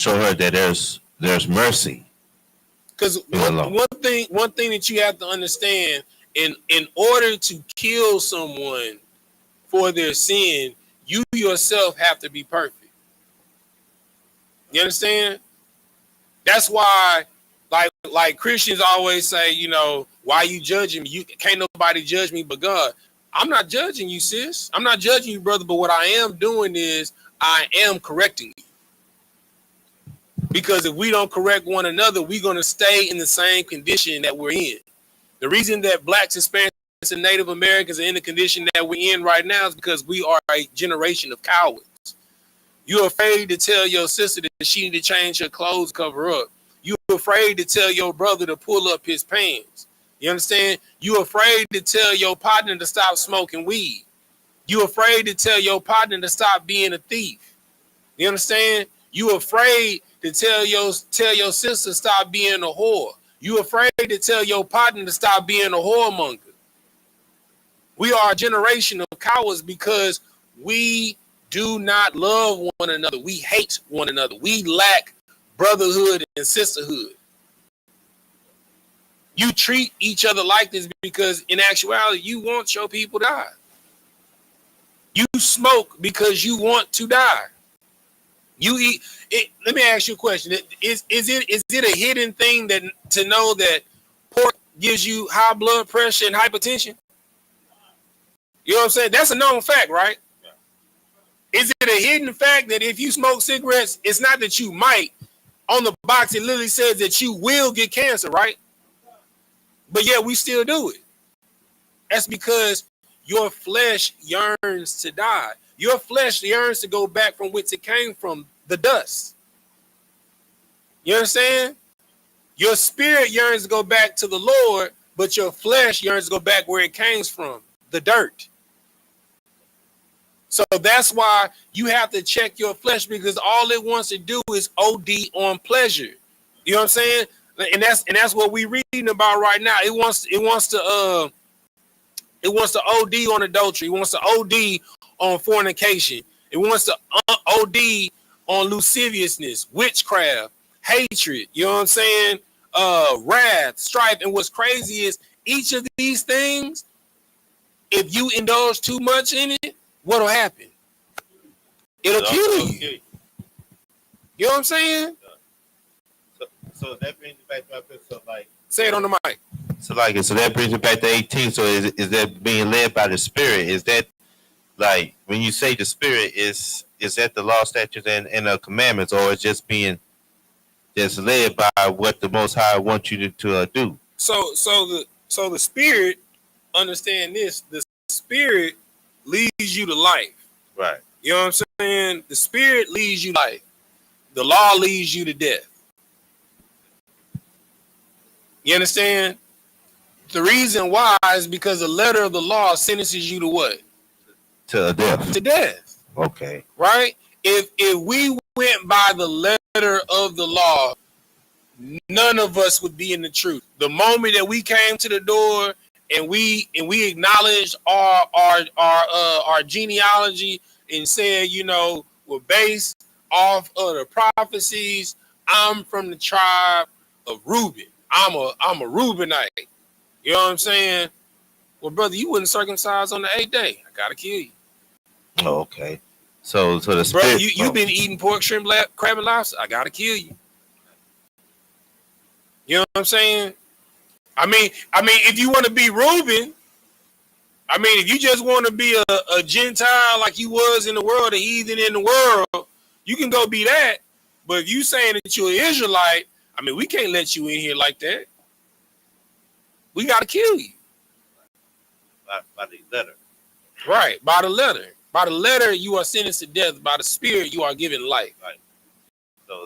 show her that there's mercy. Because one thing that you have to understand, in order to kill someone for their sin, you yourself have to be perfect. You understand? That's why, like Christians always say, you know, why you judging me? You can't nobody judge me but God. I'm not judging you, sis. I'm not judging you, brother. But what I am doing is I am correcting you. Because if we don't correct one another, we're going to stay in the same condition that we're in. The reason that blacks, Hispanics, and Native Americans are in the condition that we're in right now is because we are a generation of cowards. You're afraid to tell your sister that she need to change her clothes, cover up. You're afraid to tell your brother to pull up his pants. You understand? You're afraid to tell your partner to stop smoking weed. You're afraid to tell your partner to stop being a thief. You understand? You're afraid to tell your sister to stop being a whore. You're afraid to tell your partner to stop being a whoremonger. We are a generation of cowards because we do not love one another. We hate one another. We lack brotherhood and sisterhood. You treat each other like this because in actuality, you want your people to die. You smoke because you want to die. You eat it. Let me ask you a question. Is it a hidden thing that to know that pork gives you high blood pressure and hypertension? You know what I'm saying? That's a known fact, right? Is it a hidden fact that if you smoke cigarettes, it's not that you might? On the box, it literally says that you will get cancer, right? But yeah, we still do it. That's because your flesh yearns to die. Your flesh yearns to go back from which it came from, the dust. You understand? Your spirit yearns to go back to the Lord, but your flesh yearns to go back where it came from, the dirt. So that's why you have to check your flesh, because all it wants to do is OD on pleasure. You know what I'm saying? And that's what we're reading about right now. It wants to OD on adultery. It wants to OD on fornication. It wants to OD on lasciviousness, witchcraft, hatred. You know what I'm saying? Wrath, strife. And what's crazy is each of these things, if you indulge too much in it, what'll happen? It'll kill you. You know what I'm saying? So that brings me back to my question. So like, say it on the mic. So that brings me back to 18. So is that being led by the Spirit? Is that like when you say the Spirit is that the law, statutes, and the commandments, or is just being just led by what the Most High wants you to do? So the Spirit, understand this: the Spirit leads you to life. Right. You know what I'm saying? The Spirit leads you to life. The law leads you to death. You understand? The reason why is because the letter of the law sentences you to what? To death. To death. Okay. Right? If we went by the letter of the law, none of us would be in the truth. The moment that we came to the door and we acknowledged our genealogy and said, you know, we're based off of the prophecies. I'm from the tribe of Reuben. I'm a Reubenite. You know what I'm saying? Well, brother, you wouldn't circumcise on the 8th day. I gotta kill you. Oh, okay. So the Spirit, brother, you've been eating pork, shrimp, crab, and lobster. I gotta kill you. You know what I'm saying? I mean, if you want to be Reuben, if you just want to be a Gentile like you was in the world, a heathen in the world, you can go be that. But if you saying that you're an Israelite, we can't let you in here like that. We got to kill you. By the letter. Right, by the letter. By the letter, you are sentenced to death. By the Spirit, you are given life. Right.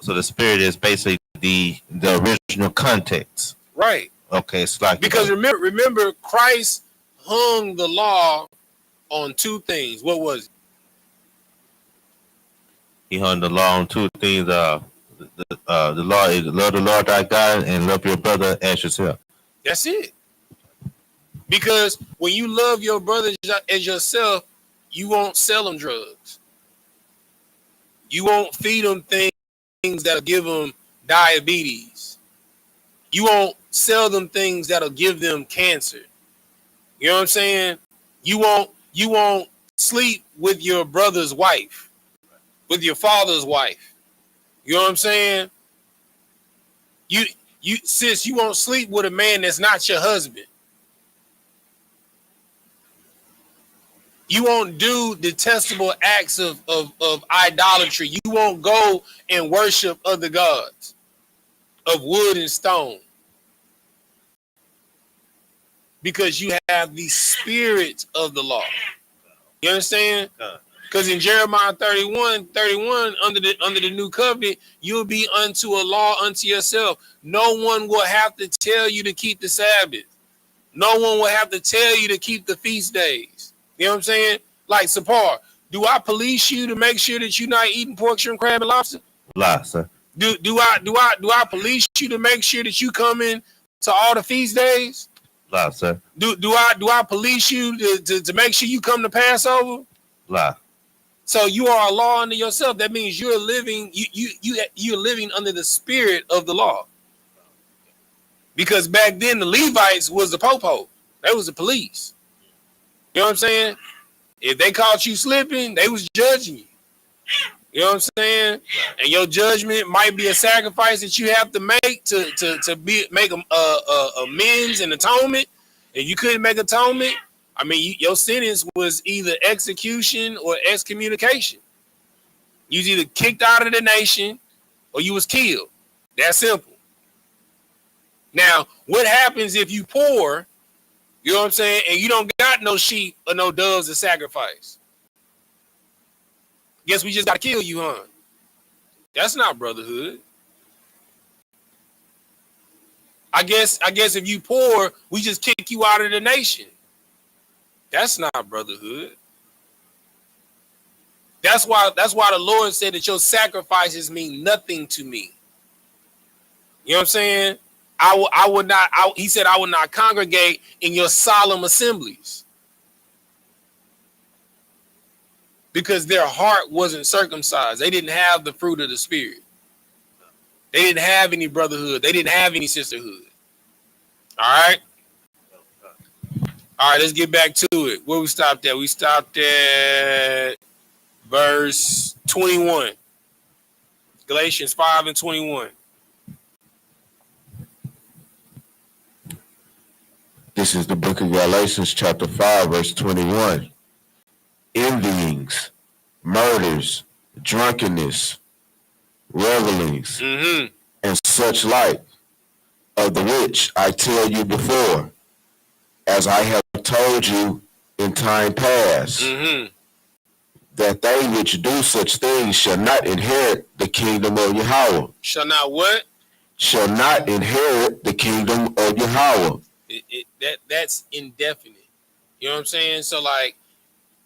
So the Spirit is basically the original context. Right. Okay, it's like, because remember, Christ hung the law on two things. What was it? He hung the law on two things. The law is love the Lord thy God and love your brother as yourself. That's it. Because when you love your brother as yourself, you won't sell them drugs. You won't feed them things that'll give them diabetes. You won't sell them things that'll give them cancer. You know what I'm saying? You won't sleep with your brother's wife, with your father's wife. You know what I'm saying? Sis, you won't sleep with a man that's not your husband. You won't do detestable acts of idolatry. You won't go and worship other gods of wood and stone. Because you have the spirit of the law. You understand? Because in Jeremiah 31, under the new covenant, you'll be unto a law unto yourself. No one will have to tell you to keep the Sabbath. No one will have to tell you to keep the feast days. You know what I'm saying? Like, Sapar, do I police you to make sure that you're not eating pork, shrimp, crab, and lobster? Lie, sir. Do I police you to make sure that you come in to all the feast days? Lie, sir. Do I police you to make sure you come to Passover? Lie. So you are a law unto yourself. That means you're living you're living under the spirit of the law. Because back then the Levites was the popo. They was the police. You know what I'm saying? If they caught you slipping, they was judging you. You know what I'm saying? And your judgment might be a sacrifice that you have to make to make amends and atonement. If you couldn't make atonement, I mean, your sentence was either execution or excommunication. You was either kicked out of the nation or you was killed. That's simple. Now, what happens if you poor, you know what I'm saying, and you don't got no sheep or no doves to sacrifice? Guess we just got to kill you, huh? That's not brotherhood. I guess if you poor, we just kick you out of the nation. That's not brotherhood. That's why the Lord said that your sacrifices mean nothing to me. You know what I'm saying? I would not. He said I would not congregate in your solemn assemblies because their heart wasn't circumcised. They didn't have the fruit of the Spirit. They didn't have any brotherhood. They didn't have any sisterhood. All right. All right, let's get back to it. Where we stopped at? We stopped at verse 21. Galatians 5:21. This is the book of Galatians, chapter 5, verse 21. Envyings, murders, drunkenness, revelings, and such like, of the which I tell you before, as I have told you in time past, that they which do such things shall not inherit the kingdom of Yahweh. Shall not what? Shall not inherit the kingdom of Yahweh. That's indefinite. You know what I'm saying? So like,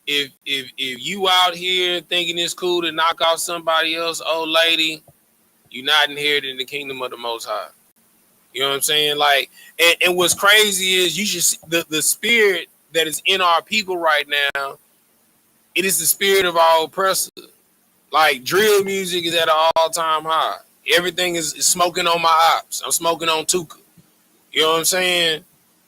if you out here thinking it's cool to knock off somebody else, old lady, you're not inheriting the kingdom of the Most High. You know what I'm saying? Like, and what's crazy is you just the spirit that is in our people right now. It is the spirit of our oppressor. Like, drill music is at an all-time high. Everything is smoking on my ops. I'm smoking on Tuka. You know what I'm saying?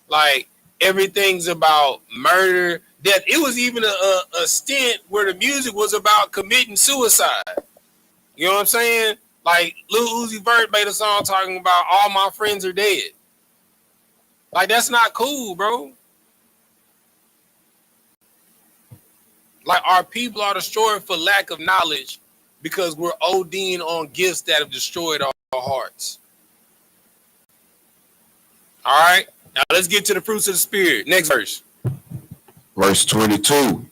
Like, everything's about murder, death. It was even a stint where the music was about committing suicide. You know what I'm saying? Like, Lil Uzi Vert made a song talking about all my friends are dead. Like, that's not cool, bro. Like, our people are destroyed for lack of knowledge because we're ODing on gifts that have destroyed our hearts. All right? Now, let's get to the fruits of the Spirit. Next verse. Verse 22.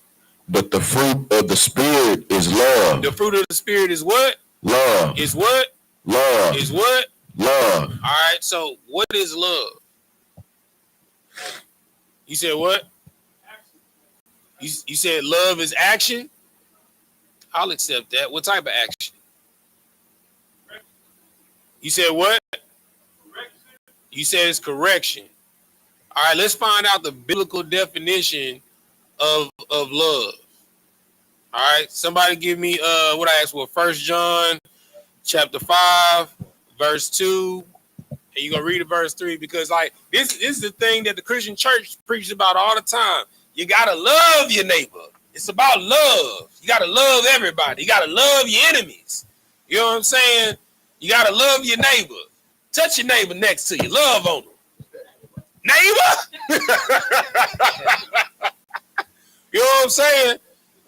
But the fruit of the Spirit is love. The fruit of the Spirit is what? Love. Is what? Love. Is what? Love. All right, so what is love? You said what? You said love is action? I'll accept that. What type of action? You said what? You said it's correction. All right, let's find out the biblical definition of love. All right, somebody give me what I asked for. 1 John chapter 5, verse 2. And you're gonna read the verse 3 because like this is the thing that the Christian church preaches about all the time. You gotta love your neighbor. It's about love. You gotta love everybody. You gotta love your enemies. You know what I'm saying? You gotta love your neighbor. Touch your neighbor next to you. Love on them. Neighbor. You know what I'm saying?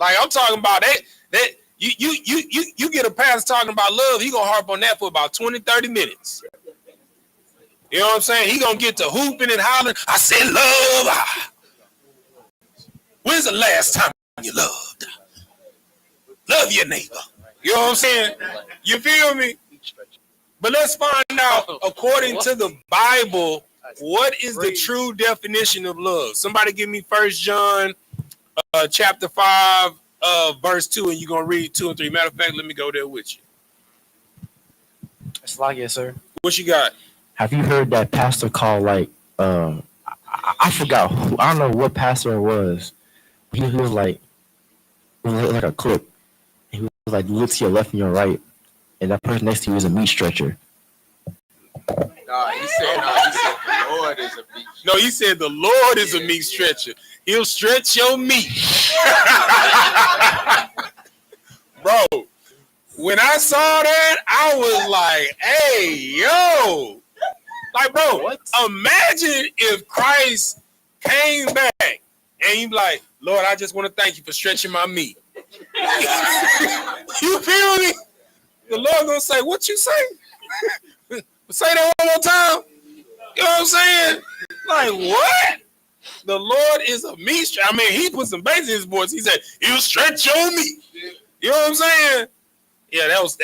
Like I'm talking about that you get a pastor talking about love, he gonna harp on that for about 20, 30 minutes. You know what I'm saying? He gonna get to hooping and hollering. I said love. When's the last time you loved? Love your neighbor. You know what I'm saying? You feel me? But let's find out, according to the Bible, what is the true definition of love? Somebody give me 1 John chapter 5, verse 2, and you're going to read 2 and 3. Matter of fact, let me go there with you. It's like it, sir. What you got? Have you heard that pastor called like I forgot who, I don't know what pastor it was. He was like a clip. He was like, look to your left and your right, and that person next to you is a meat stretcher. No, he said the Lord is a meat stretcher. No, he said the Lord is a meat stretcher. He'll stretch your meat. Bro, when I saw that, I was like, hey, yo. Like, bro, what? Imagine if Christ came back and he'd be like, Lord, I just want to thank you for stretching my meat. You feel me? The Lord gonna say, what you say? Say that one more time. You know what I'm saying? Like, what? The Lord is a meat stretcher. I mean, he put some bass in his voice. He said, he'll stretch your meat. You know what I'm saying? Yeah, that was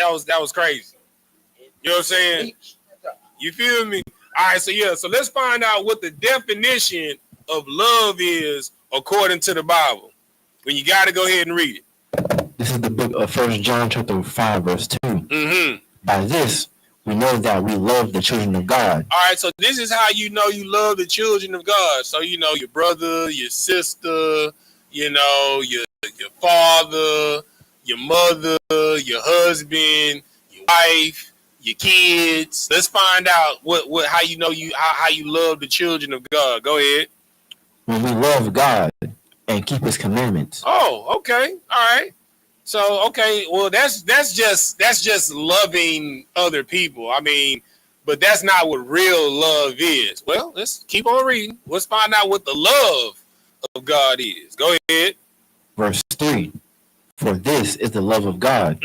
crazy. You know what I'm saying? You feel me? All right, so let's find out what the definition of love is according to the Bible. When you got to go ahead and read it. This is the book of 1 John chapter 5, verse 2. Mm-hmm. By this, we know that we love the children of God. All right, so this is how you know you love the children of God. So, you know, your brother, your sister, you know, your father, your mother, your husband, your wife, your kids. Let's find out how you know how you love the children of God. Go ahead. When we love God and keep his commandments. Oh, okay. All right. So, okay, well, that's just loving other people. I mean, but that's not what real love is. Well, let's keep on reading. Let's find out what the love of God is. Go ahead. Verse 3. For this is the love of God.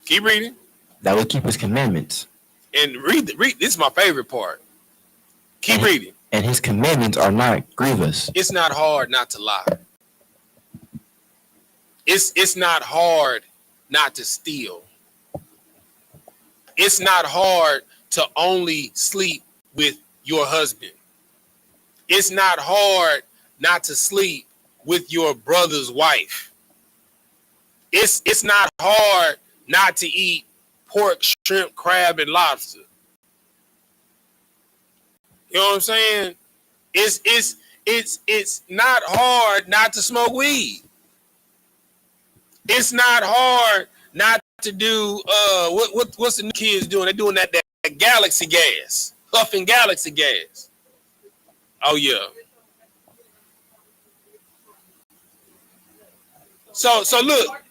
Keep reading. That we keep his commandments. And read. This is my favorite part. Keep reading. And his commandments are not grievous. It's not hard not to lie. It's not hard not to steal. It's not hard to only sleep with your husband. It's not hard not to sleep with your brother's wife. It's not hard not to eat pork, shrimp, crab, and lobster. You know what I'm saying? It's not hard not to smoke weed. It's not hard not to do what's the new kids doing? They're doing that galaxy gas, huffing galaxy gas. Oh yeah. So look.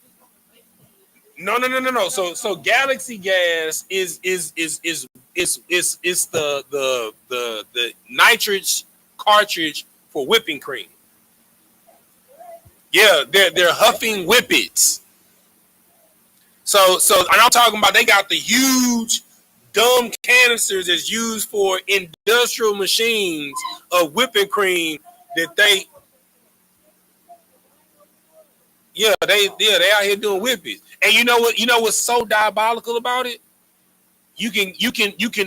No. So galaxy gas is the nitrous cartridge for whipping cream. Yeah, they're huffing whippets. So and I'm talking about they got the huge dumb canisters that's used for industrial machines of whipping cream that they out here doing whippets. And you know what's so diabolical about it? You can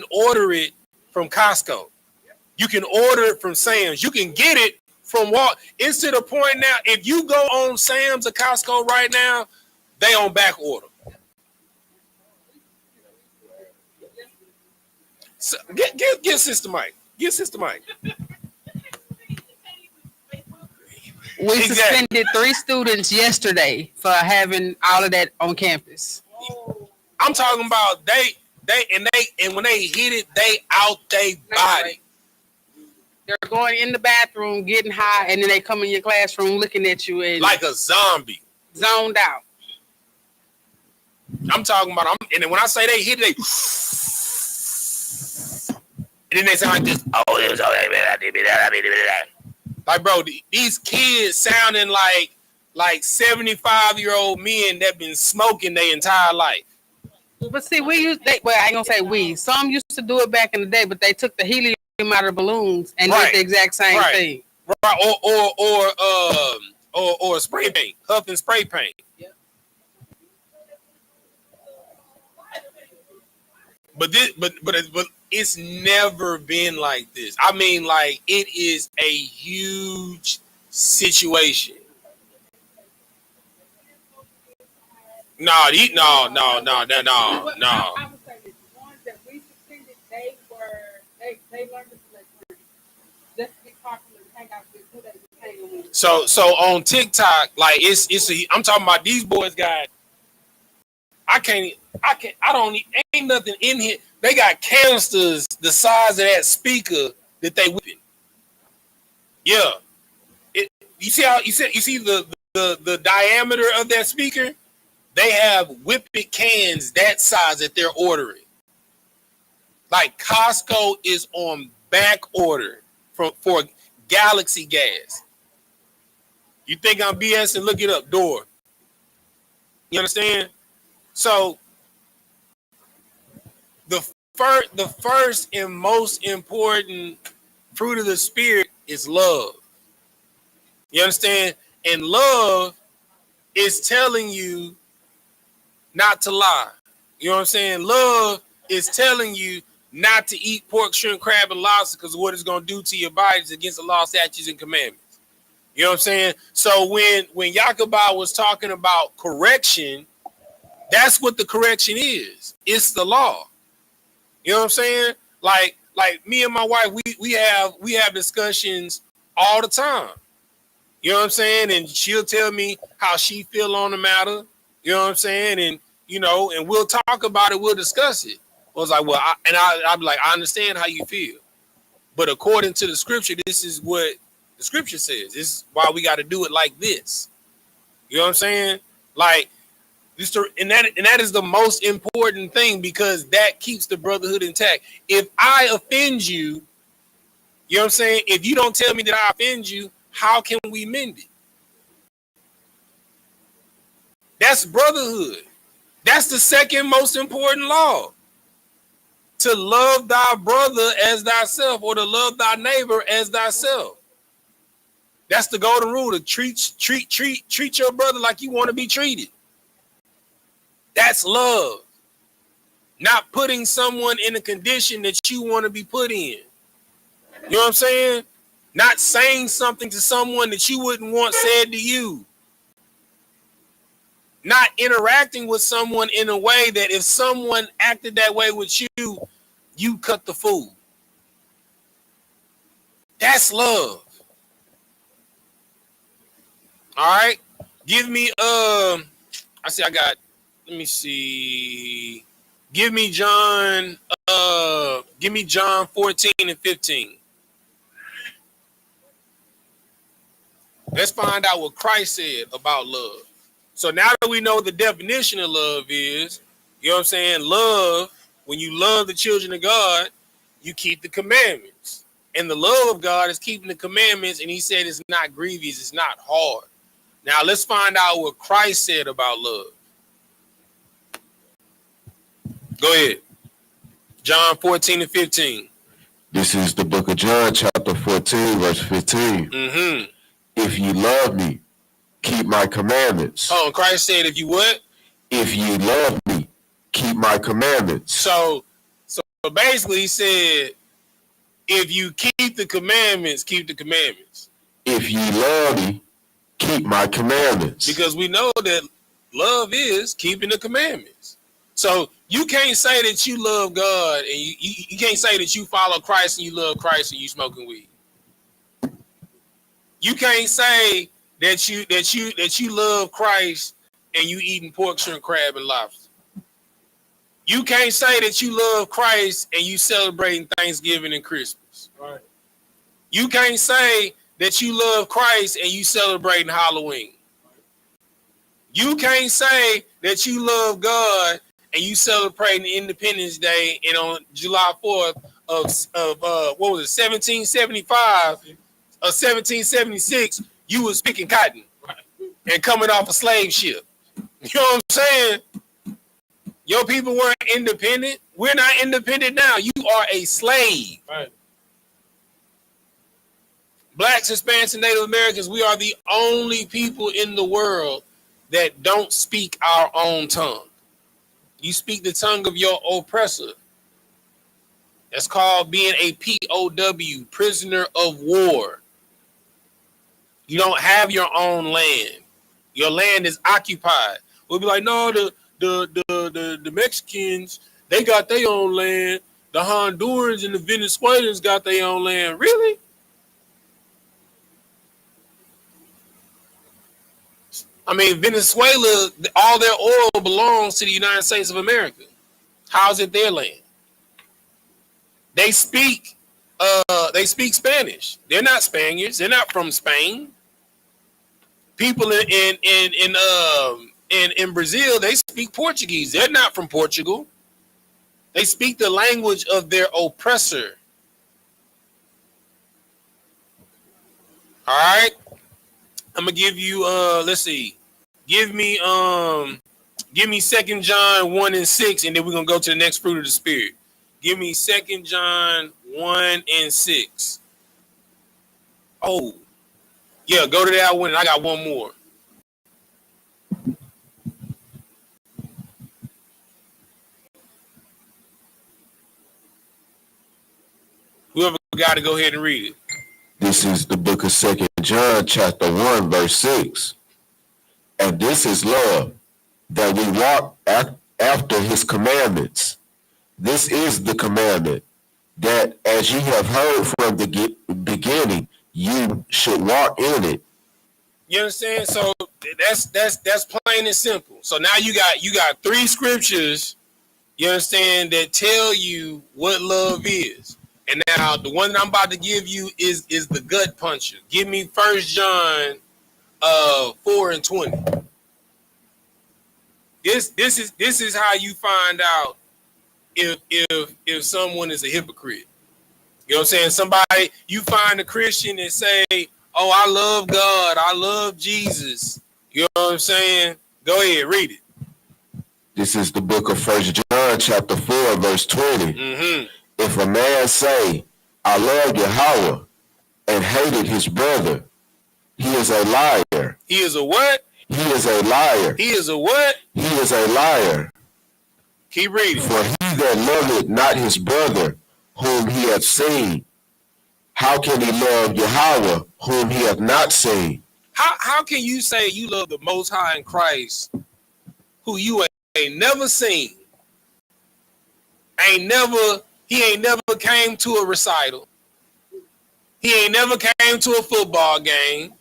order it from Costco. You can order it from Sam's. You can get it from Walmart. It's to the point now, if you go on Sam's or Costco right now, they on back order. So, give Sister Mike. Give Sister Mike. We suspended 3 students yesterday for having all of that on campus. I'm talking about they when they hit it, they out they body. They're going in the bathroom, getting high, and then they come in your classroom looking at you and like a zombie, zoned out. I'm talking about. And then when I say they hit it, and then they sound like this. Oh, it was like, bro, these kids sounding like 75-year-old men that been smoking their entire life. But see, I ain't gonna say we. Some used to do it back in the day, but they took the helium out of the balloons and did the exact same thing. Right, or spray paint, huff and spray paint. Yeah. But it's never been like this. I mean, like, it is a huge situation. No. I would say the ones that we suspended, they learned to play friends. Just to be popular and hang out with who they was hanging with. So on TikTok, like I'm talking about these boys got. Ain't nothing in here. They got canisters the size of that speaker that they whipping. Yeah. You see the diameter of that speaker? They have whipping cans that size that they're ordering. Like Costco is on back order for Galaxy gas. You think I'm BS and look it up, door. You understand? So the first and most important fruit of the spirit is love. You understand? And love is telling you not to lie. You know what I'm saying? Love is telling you not to eat pork, shrimp, crab, and lobster because what it's going to do to your body is against the law, statutes, and commandments. You know what I'm saying? So when Yahweh was talking about correction, that's what the correction is. It's the law. You know what I'm saying? Like me and my wife, we have discussions all the time. You know what I'm saying? And she'll tell me how she feel on the matter. You know what I'm saying? And and we'll talk about it. We'll discuss it. I was like, well, I'll be like, I understand how you feel, but according to the scripture, this is what the scripture says. This is why we got to do it like this. You know what I'm saying? Like this, and that is the most important thing because that keeps the brotherhood intact. If I offend you, you know what I'm saying? If you don't tell me that I offend you, how can we mend it? That's brotherhood. That's the second most important law. To love thy brother as thyself, or to love thy neighbor as thyself. That's the golden rule, to treat your brother like you want to be treated. That's love. Not putting someone in a condition that you want to be put in. You know what I'm saying? Not saying something to someone that you wouldn't want said to you. Not interacting with someone in a way that if someone acted that way with you, you cut the fool. That's love. All right. Give me let me see. Give me John 14 and 15. Let's find out what Christ said about love. So now that we know the definition of love is, you know what I'm saying? Love, when you love the children of God, you keep the commandments. And the love of God is keeping the commandments. And he said it's not grievous, it's not hard. Now let's find out what Christ said about love. Go ahead. John 14 and 15. This is the book of John, chapter 14, verse 15. Mm-hmm. If you love me, keep my commandments. Oh, Christ said, if you what? If you love me, keep my commandments. So basically he said, if you keep the commandments, keep the commandments. If you love me, keep my commandments. Because we know that love is keeping the commandments. So you can't say that you love God and you can't say that you follow Christ and you love Christ and you smoking weed. You can't say that you love Christ and you eating pork, shrimp, crab, and lobster. You can't say that you love Christ and you celebrating Thanksgiving and Christmas. Right. You can't say that you love Christ and you celebrating Halloween. You can't say that you love God and you celebrating Independence Day and on July 4th of what was it, 1775 or 1776, you was picking cotton and coming off a slave ship. You know what I'm saying? Your people weren't independent. We're not independent now. You are a slave. Right. Blacks, Hispanics, and Native Americans, we are the only people in the world that don't speak our own tongue. You speak the tongue of your oppressor. That's called being a POW, prisoner of war. You don't have your own land. Your land is occupied. We'll be like, no, the Mexicans, they got their own land. The Hondurans and the Venezuelans got their own land. Really? I mean, Venezuela, all their oil belongs to the United States of America. How's it their land? They speak Spanish. They're not Spaniards. They're not from Spain. People in Brazil, they speak Portuguese. They're not from Portugal. They speak the language of their oppressor. All right. I'm gonna give you let's see. Give me 2 John 1 and 6, and then we're gonna go to the next fruit of the spirit. Give me 2 John 1 and 6. Oh, yeah, go to that one, and I got one more. Whoever got to go ahead and read it. This is the book of 2 John, chapter 1, verse 6. And this is love, that we walk after his commandments. This is the commandment, that as you have heard from the beginning, you should walk in it. You understand? So that's plain and simple. So now you got 3 scriptures, you understand, that tell you what love is. And now the one that I'm about to give you is the gut puncher. Give me 1 John 4 and 20. This is how you find out if someone is a hypocrite. You know what I'm saying? Somebody, you find a Christian and say, oh, I love God, I love Jesus. You know what I'm saying? Go ahead, read it. This is the book of 1 John, chapter 4, verse 20. Mm-hmm. If a man say, I love Yahweh, and hated his brother, he is a liar. He is a what? He is a liar. He is a what? He is a liar. Keep reading. For he that loveth not his brother, whom he hath seen, how can he love Yahweh, whom he hath not seen? How can you say you love the Most High in Christ, who you ain't never seen? He ain't never came to a recital. He ain't never came to a football game.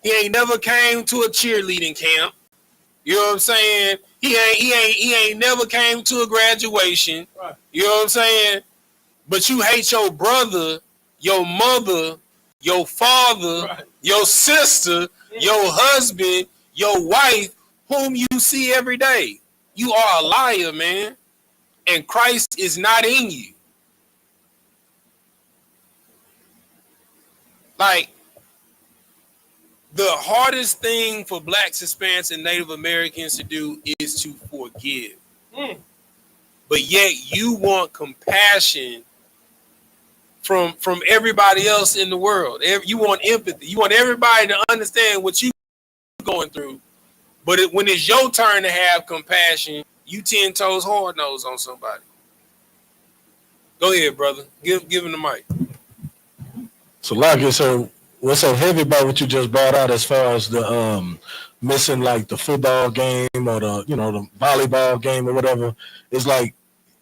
He ain't never came to a cheerleading camp. You know what I'm saying? He ain't never came to a graduation. Right. You know what I'm saying? But you hate your brother, your mother, your father, right, your sister, your husband, your wife, whom you see every day. You are a liar, man. And Christ is not in you. Like, the hardest thing for Blacks, Hispanics, and Native Americans to do is to forgive. But yet you want compassion from everybody else in the world. You want empathy. You want everybody to understand what you're going through. But when it's your turn to have compassion, you 10 toes hard nose on somebody. Go ahead, brother. Give him the mic. So, Locke, sir, what's so heavy about what you just brought out as far as the missing like the football game or the the volleyball game or whatever. It's like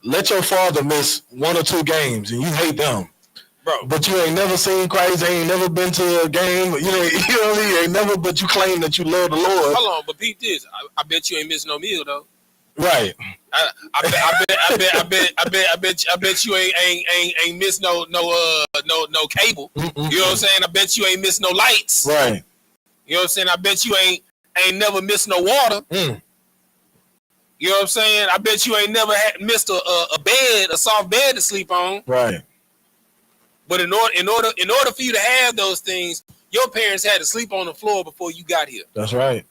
let your father miss 1 or 2 games and you hate them. Bro. But you ain't never seen Christ, ain't never been to a game, you know what I mean? Ain't never, but you claim that you love the Lord. Hold on, but peep this. I bet you ain't missing no meal though. Right. I bet you ain't miss no cable. Mm-mm. You know what I'm saying? I bet you ain't miss no lights. Right. You know what I'm saying? I bet you ain't never missed no water. Mm. You know what I'm saying? I bet you ain't never missed a bed, a soft bed to sleep on. Right. But in order for you to have those things, your parents had to sleep on the floor before you got here. That's right.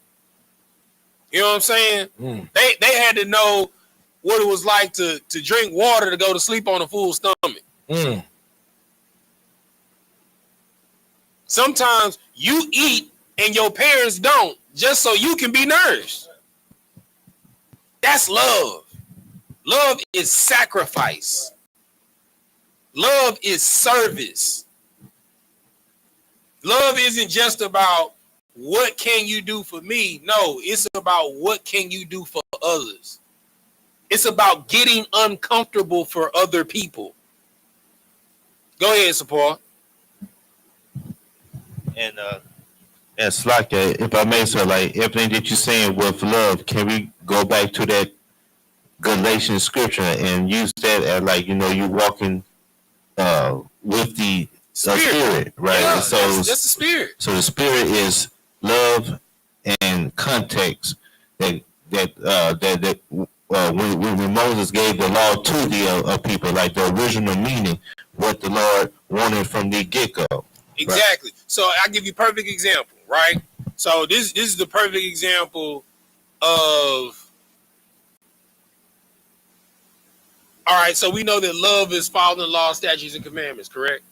You know what I'm saying? Mm. They had to know what it was like to drink water to go to sleep on a full stomach. Mm. Sometimes you eat and your parents don't, just so you can be nourished. That's love. Love is sacrifice. Love is service. Love isn't just about what can you do for me. No, it's about what can you do for others. It's about getting uncomfortable for other people. Go ahead, support. And it's like if I may say, like everything that you're saying with love, can we go back to that Galatians scripture and use that as like you walking with the spirit, right? Yeah, so that's the spirit. So the spirit is love and context that when Moses gave the law to the people, like the original meaning, what the Lord wanted from the get-go. Exactly. Right. So I'll give you a perfect example, right? So this is the perfect example of. All right, so we know that love is following the law, statutes, and commandments, correct?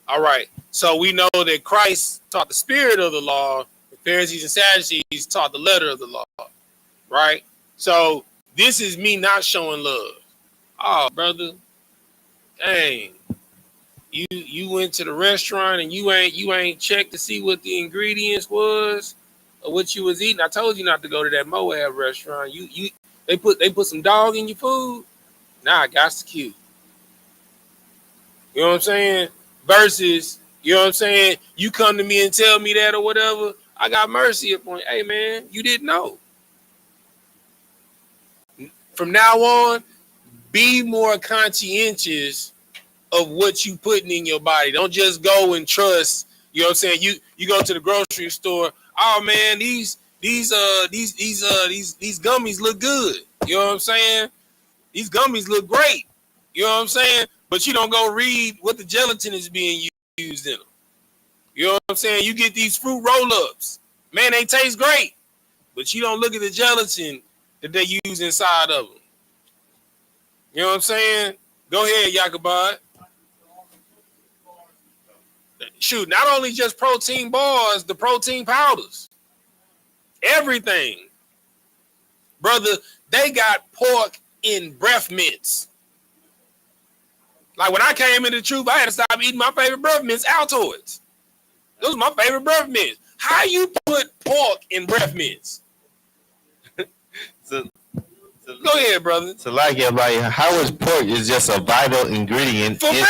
All right, so we know that Christ taught the spirit of the law, the Pharisees and Sadducees taught the letter of the law, right? So this is me not showing love. Oh, brother, dang, you went to the restaurant and you ain't checked to see what the ingredients was or what you was eating. I told you not to go to that Moab restaurant. They put some dog in your food. Nah, I got the cue. You know what I'm saying? Versus, you know what I'm saying? You come to me and tell me that or whatever. I got mercy upon you. Hey, man, you didn't know. From now on, be more conscientious of what you putting in your body. Don't just go and trust. You know what I'm saying? You go to the grocery store. Oh man, these gummies look good. You know what I'm saying? These gummies look great. You know what I'm saying? But you don't go read what the gelatin is being used in them. You know what I'm saying? You get these fruit roll-ups. Man, they taste great. But you don't look at the gelatin that they use inside of them. You know what I'm saying? Go ahead, Yakubad. Shoot, not only just protein bars, the protein powders. Everything. Brother, they got pork in breath mints. Like when I came into the truth, I had to stop eating my favorite breath mints, Altoids. Those are my favorite breath mints. How you put pork in breath mints? Go ahead, brother. So like how is pork is just a vital ingredient in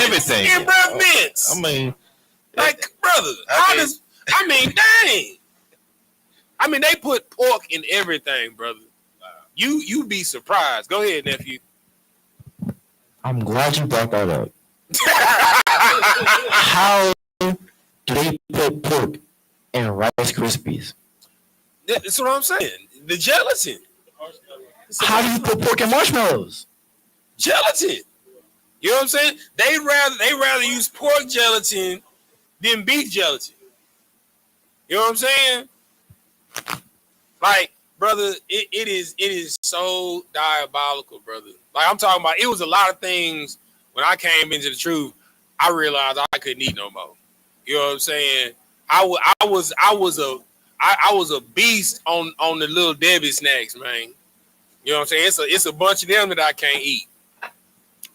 everything. In breath mints. I mean, like, brother, dang. I mean, they put pork in everything, brother. You be surprised. Go ahead, nephew. I'm glad you brought that up. How do they put pork in Rice Krispies? That's what I'm saying. The gelatin. How do you put pork in marshmallows? Gelatin. You know what I'm saying? They rather use pork gelatin than beef gelatin. You know what I'm saying? Like, brother, it is so diabolical, brother. Like I'm talking about, it was a lot of things when I came into the truth. I realized I couldn't eat no more. You know what I'm saying? I was a beast on the Little Debbie snacks, man. You know what I'm saying? It's a bunch of them that I can't eat.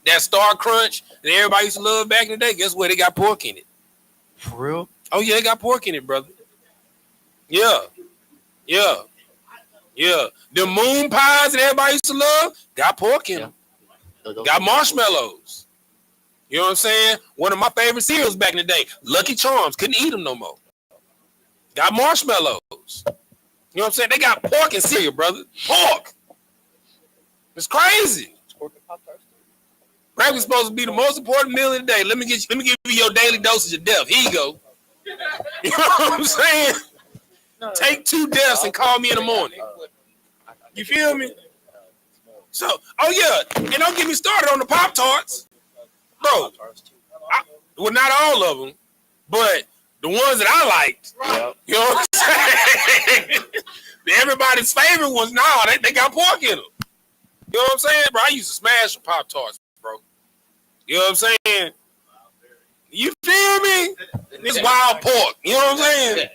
That Star Crunch that everybody used to love back in the day, guess what? They got pork in it. For real? Oh yeah, they got pork in it, brother. Yeah. Yeah. Yeah. The moon pies that everybody used to love got pork in them. Got marshmallows. You know what I'm saying? One of my favorite cereals back in the day, Lucky Charms. Couldn't eat them no more. Got marshmallows. You know what I'm saying? They got pork and cereal, brother. Pork. It's crazy. Breakfast is supposed to be the most important meal of the day. Let me give you your daily dosage of death. Here you go. You know what I'm saying? Take 2 deaths and call me in the morning. You feel me? So, oh yeah, and don't get me started on the Pop-Tarts. Bro, well, not all of them, but the ones that I liked. Yep. You know what I'm saying? Everybody's favorite ones, they got pork in them. You know what I'm saying? Bro, I used to smash the Pop-Tarts, bro. You know what I'm saying? You feel me? It's wild pork. You know what I'm saying?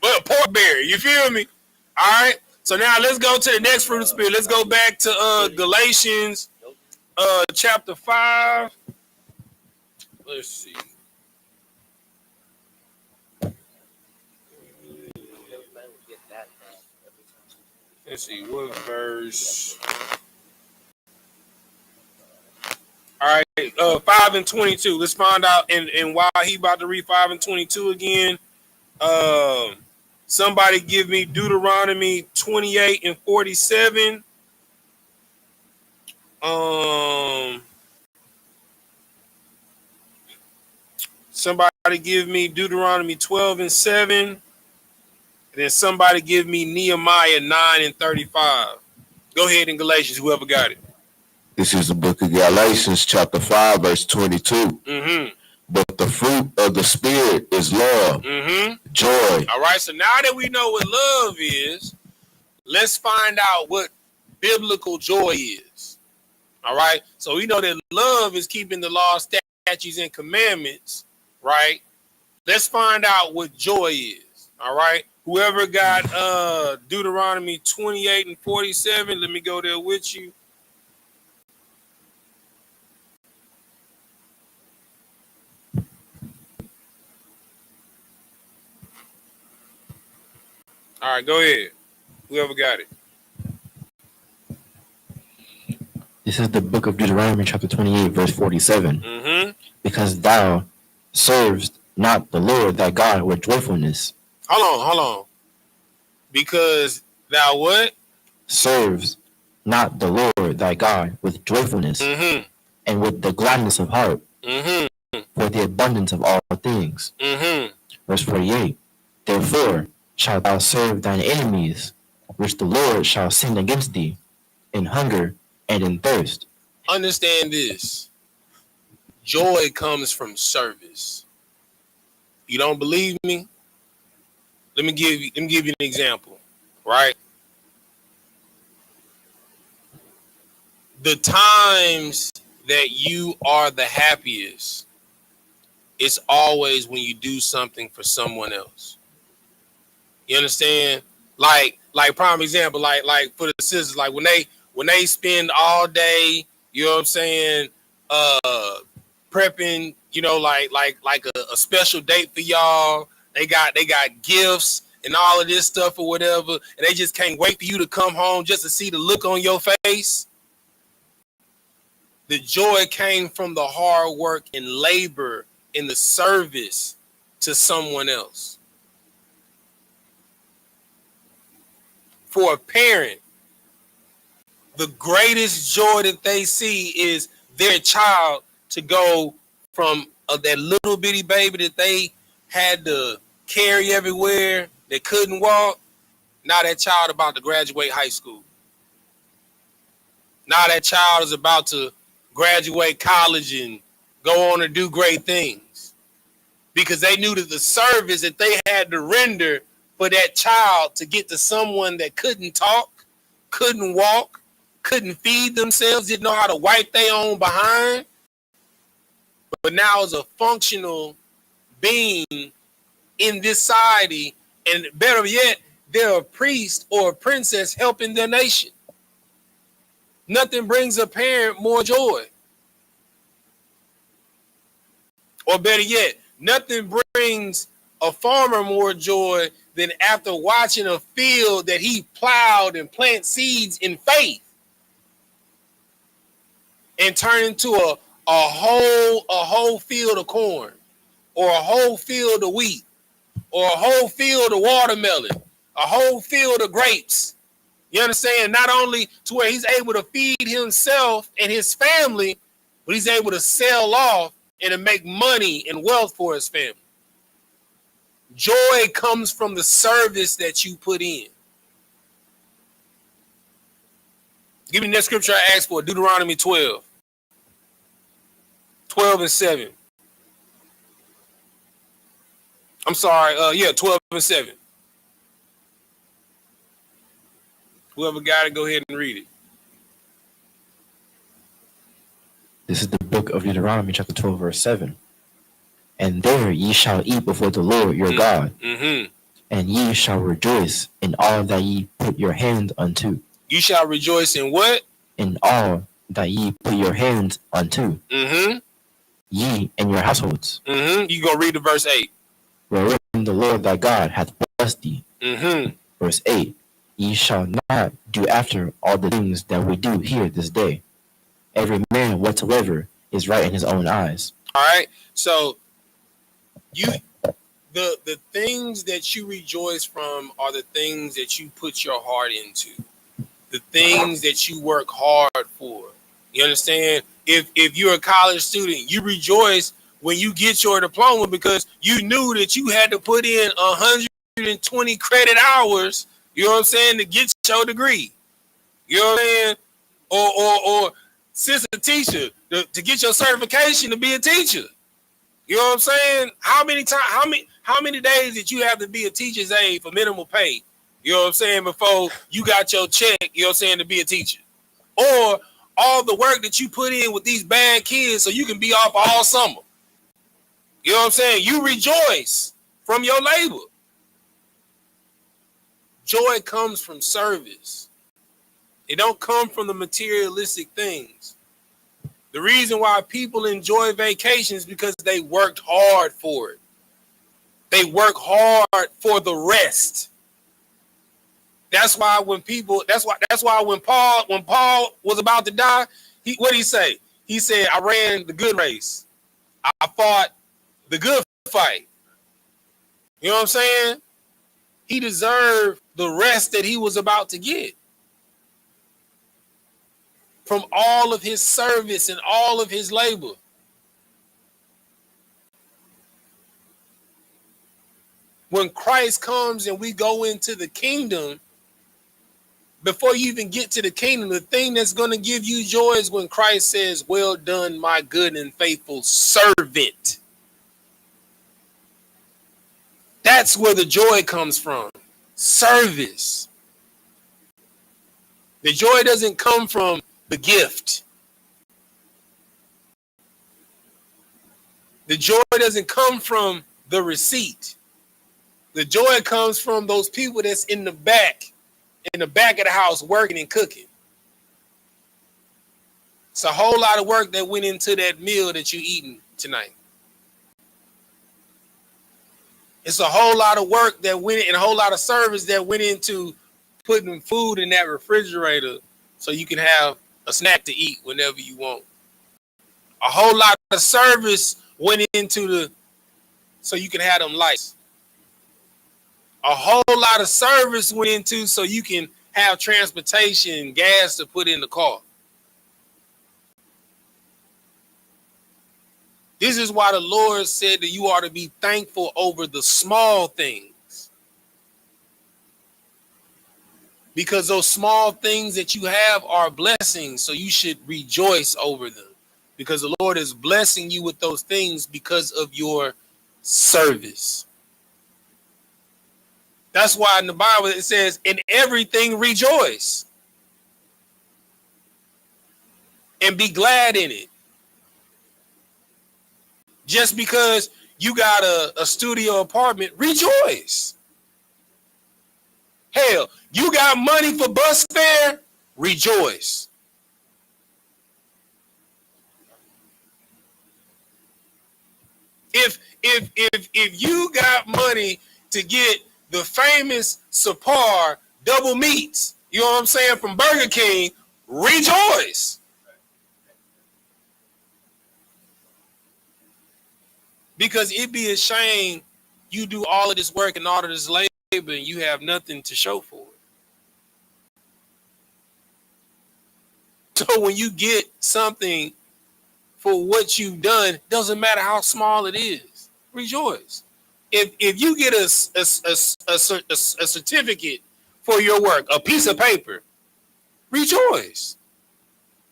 But pork berry. You feel me? All right. So now let's go to the next fruit of the spirit. Let's go back to Galatians chapter 5. Let's see. Let's see what verse. All right, 5 and 22. Let's find out and why he about to read 5 and 22 again. Somebody give me Deuteronomy 28 and 47. Somebody give me Deuteronomy 12 and 7. And then somebody give me Nehemiah 9 and 35. Go ahead in Galatians, whoever got it. This is the book of Galatians, chapter 5, verse 22. Mm-hmm. But the fruit of the Spirit is love, joy. All right, so now that we know what love is, let's find out what biblical joy is. All right, so we know that love is keeping the law, statutes, and commandments, right? Let's find out what joy is. All right, whoever got Deuteronomy 28 and 47, let me go there with you. All right, go ahead. Whoever got it. This is the book of Deuteronomy, chapter 28, verse 47. Mm-hmm. Because thou servest not the Lord thy God with joyfulness. Hold on. Because thou what? Serves not the Lord thy God with joyfulness, and with the gladness of heart, for the abundance of all things. Verse 48. Therefore shalt thou serve thine enemies, which the Lord shall send against thee, in hunger and in thirst. Understand this. Joy comes from service. You don't believe me? Let me give you an example, right? The times that you are the happiest, it's always when you do something for someone else. You understand? Like prime example, like for the sisters, like when they spend all day, you know what I'm saying, prepping, you know, like a special date for y'all. They got gifts and all of this stuff or whatever, and they just can't wait for you to come home just to see the look on your face. The joy came from the hard work and labor in the service to someone else. For a parent, the greatest joy that they see is their child to go from that little bitty baby that they had to carry everywhere, that couldn't walk. Now that child about to graduate high school. Now that child is about to graduate college and go on to do great things. Because they knew that the service that they had to render for that child to get to someone that couldn't talk, couldn't walk, couldn't feed themselves, didn't know how to wipe their own behind, but now is a functional being in this society, and better yet, they're a priest or a princess helping their nation. Nothing brings a parent more joy. Or better yet, nothing brings a farmer more joy than after watching a field that he plowed and plant seeds in faith and turn into a whole field of corn, or a whole field of wheat, or a whole field of watermelon, a whole field of grapes. You understand? Not only to where he's able to feed himself and his family, but he's able to sell off and to make money and wealth for his family. Joy comes from the service that you put in. Give me that scripture I asked for, Deuteronomy 12. 12 and 7. I'm sorry, 12 and 7. Whoever got it, go ahead and read it. This is the book of Deuteronomy, chapter 12, verse 7. And there ye shall eat before the Lord your God, and ye shall rejoice in all that ye put your hand unto. You shall rejoice in what? In all that ye put your hands unto. Ye and your households. You go read the verse 8. Wherein the Lord thy God hath blessed thee. Verse 8. Ye shall not do after all the things that we do here this day. Every man whatsoever is right in his own eyes. All right. So the things that you rejoice from are the things that you put your heart into. The things that you work hard for. You understand? If you're a college student, you rejoice when you get your diploma because you knew that you had to put in 120 credit hours, you know what I'm saying, to get your degree. You know what I'm saying? Or since a teacher, to get your certification to be a teacher. You know what I'm saying? How many days did you have to be a teacher's aide for minimal pay? You know what I'm saying? Before you got your check, you know what I'm saying, to be a teacher. Or all the work that you put in with these bad kids so you can be off all summer. You know what I'm saying? You rejoice from your labor. Joy comes from service. It don't come from the materialistic things. The reason why people enjoy vacations is because they worked hard for it. They work hard for the rest. That's why when Paul was about to die, what did he say? He said, I ran the good race. I fought the good fight. You know what I'm saying? He deserved the rest that he was about to get from all of his service and all of his labor. When Christ comes and we go into the kingdom, before you even get to the kingdom, the thing that's going to give you joy is when Christ says, well done, my good and faithful servant. That's where the joy comes from. Service. The joy doesn't come from the gift. The joy doesn't come from the receipt. The joy comes from those people that's in the back of the house working and cooking. It's a whole lot of work that went into that meal that you're eating tonight. It's a whole lot of work that went in, and a whole lot of service that went into putting food in that refrigerator so you can have a snack to eat whenever you want. A whole lot of service went into so you can have them lights. A whole lot of service went into so you can have transportation, gas to put in the car. This is why the Lord said that you ought to be thankful over the small things. Because those small things that you have are blessings, so you should rejoice over them. Because the Lord is blessing you with those things because of your service. That's why in the Bible it says, in everything rejoice. And be glad in it. Just because you got a studio apartment, rejoice. Hell, you got money for bus fare, rejoice. If you got money to get the famous Sapar double meats, you know what I'm saying, from Burger King, rejoice. Because it'd be a shame you do all of this work and all of this labor and you have nothing to show for it. So when you get something for what you've done, doesn't matter how small it is, rejoice. If you get a certificate for your work, a piece of paper, rejoice.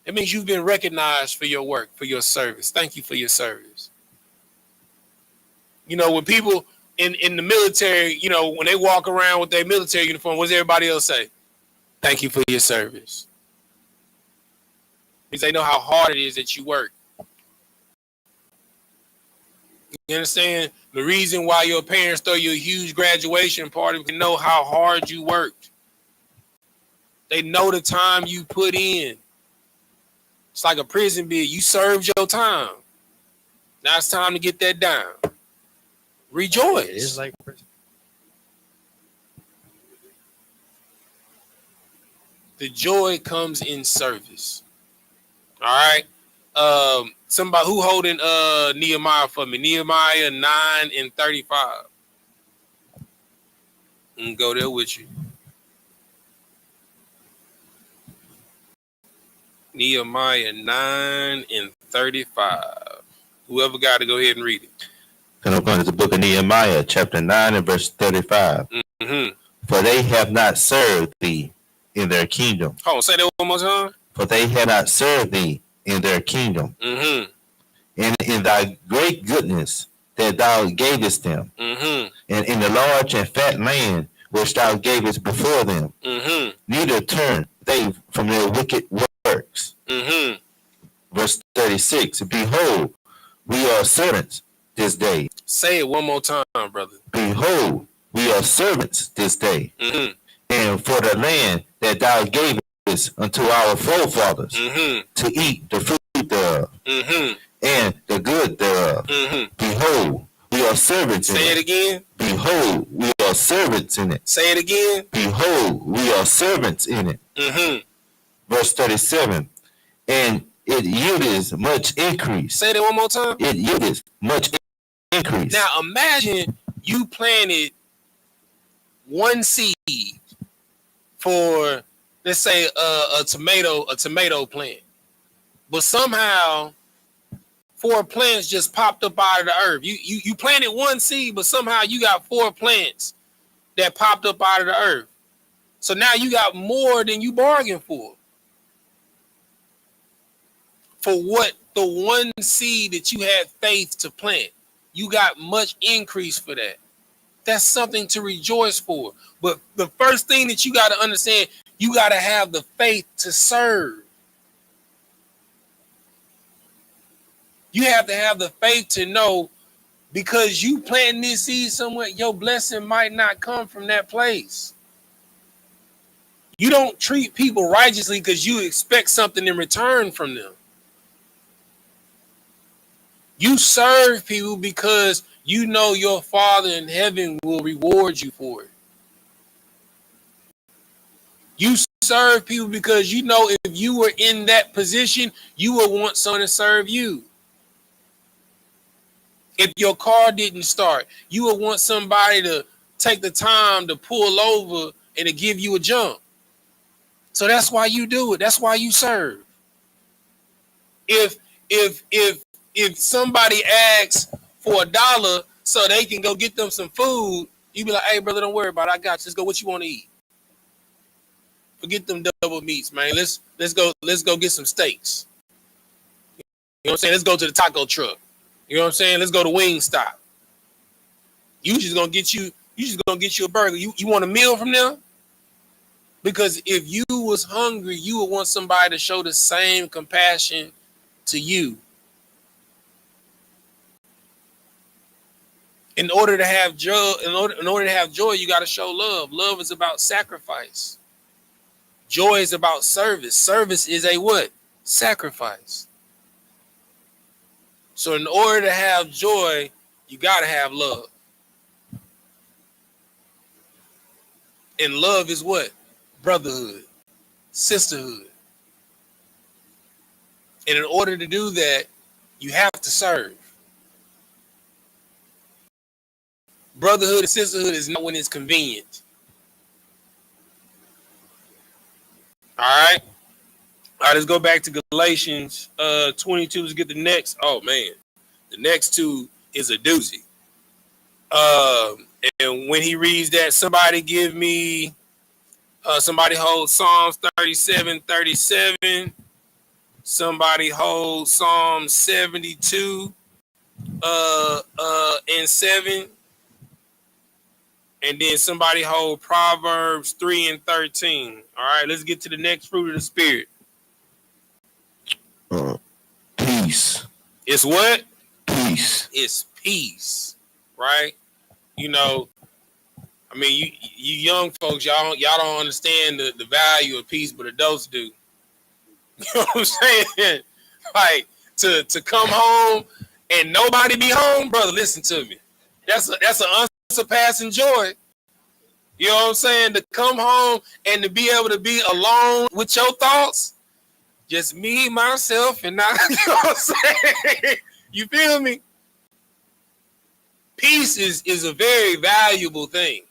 It means you've been recognized for your work, for your service. Thank you for your service. You know, when people in the military, you know, when they walk around with their military uniform, what does everybody else say? Thank you for your service. Because they know how hard it is that you work. You understand? The reason why your parents throw you a huge graduation party, they know how hard you worked. They know the time you put in. It's like a prison bid. You served your time. Now it's time to get that down. Rejoice. It's like the joy comes in service. All right. Somebody who holding Nehemiah for me. Nehemiah 9:35. And go there with you. Nehemiah 9:35. Whoever got to go ahead and read it. And I'm going to the book of Nehemiah, chapter 9 and verse 35. Mm-hmm. For they have not served thee in their kingdom. Hold on, say that one more time. For they have not served thee in their kingdom. Mm-hmm. And in thy great goodness that thou gavest them. Mm-hmm. And in the large and fat land which thou gavest before them. Mm-hmm. Neither turn they from their wicked works. Mm-hmm. Verse 36. Behold, we are servants this day. Say it one more time, brother. Behold, we are servants this day. Mm-hmm. And for the land that thou gavest unto our forefathers, mm-hmm. to eat the fruit thereof, mm-hmm. and the good thereof. Mm-hmm. Behold, we are servants in it. Say it again. Behold, we are servants in it. Say it again. Behold, we are servants in it. Mm-hmm. Verse 37. And it yieldeth much increase. Say that one more time. It yieldeth much increase. Now imagine you planted one seed for, let's say, a tomato plant, but somehow 4 plants just popped up out of the earth. You planted one seed, but somehow you got 4 plants that popped up out of the earth. So now you got more than you bargained for. For what the one seed that you had faith to plant, you got much increase for that. That's something to rejoice for. But the first thing that you got to understand, you got to have the faith to serve. You have to have the faith to know, because you planting this seed somewhere, your blessing might not come from that place. You don't treat people righteously because you expect something in return from them. You serve people because you know your Father in heaven will reward you for it. You serve people because you know if you were in that position, you would want someone to serve you. If your car didn't start, you would want somebody to take the time to pull over and to give you a jump. So that's why you do it. That's why you serve. If somebody asks for $1 so they can go get them some food, you be like, hey, brother, don't worry about it. I got you. Let's go. What you want to eat? Forget them double meats, man. Let's go get some steaks. You know what I'm saying? Let's go to the taco truck. You know what I'm saying? Let's go to Wingstop. You just gonna get you a burger. You want a meal from them? Because if you was hungry, you would want somebody to show the same compassion to you. In order to have joy, you got to show love. Love is about sacrifice. Joy is about service. Service is a what? Sacrifice. So in order to have joy, you got to have love. And love is what? Brotherhood, sisterhood. And in order to do that, you have to serve. Brotherhood and sisterhood is not when it's convenient. All right. All right, let's go back to Galatians 22. Let's get the next. Oh, man. The next two is a doozy. And when he reads that, somebody give me, somebody hold Psalms 37:37. Somebody hold Psalm 72 and 7. And then somebody hold Proverbs 3 and 13. All right, let's get to the next fruit of the Spirit. Peace. It's what? Peace. It's peace, right? You know, I mean, you young folks, y'all don't understand the value of peace, but adults do. You know what I'm saying? Like to come home and nobody be home, brother. Listen to me. That's an unsurpassing joy. You know what I'm saying? To come home and to be able to be alone with your thoughts, just me, myself, and I. You know what I'm saying? You feel me? Peace is a very valuable thing.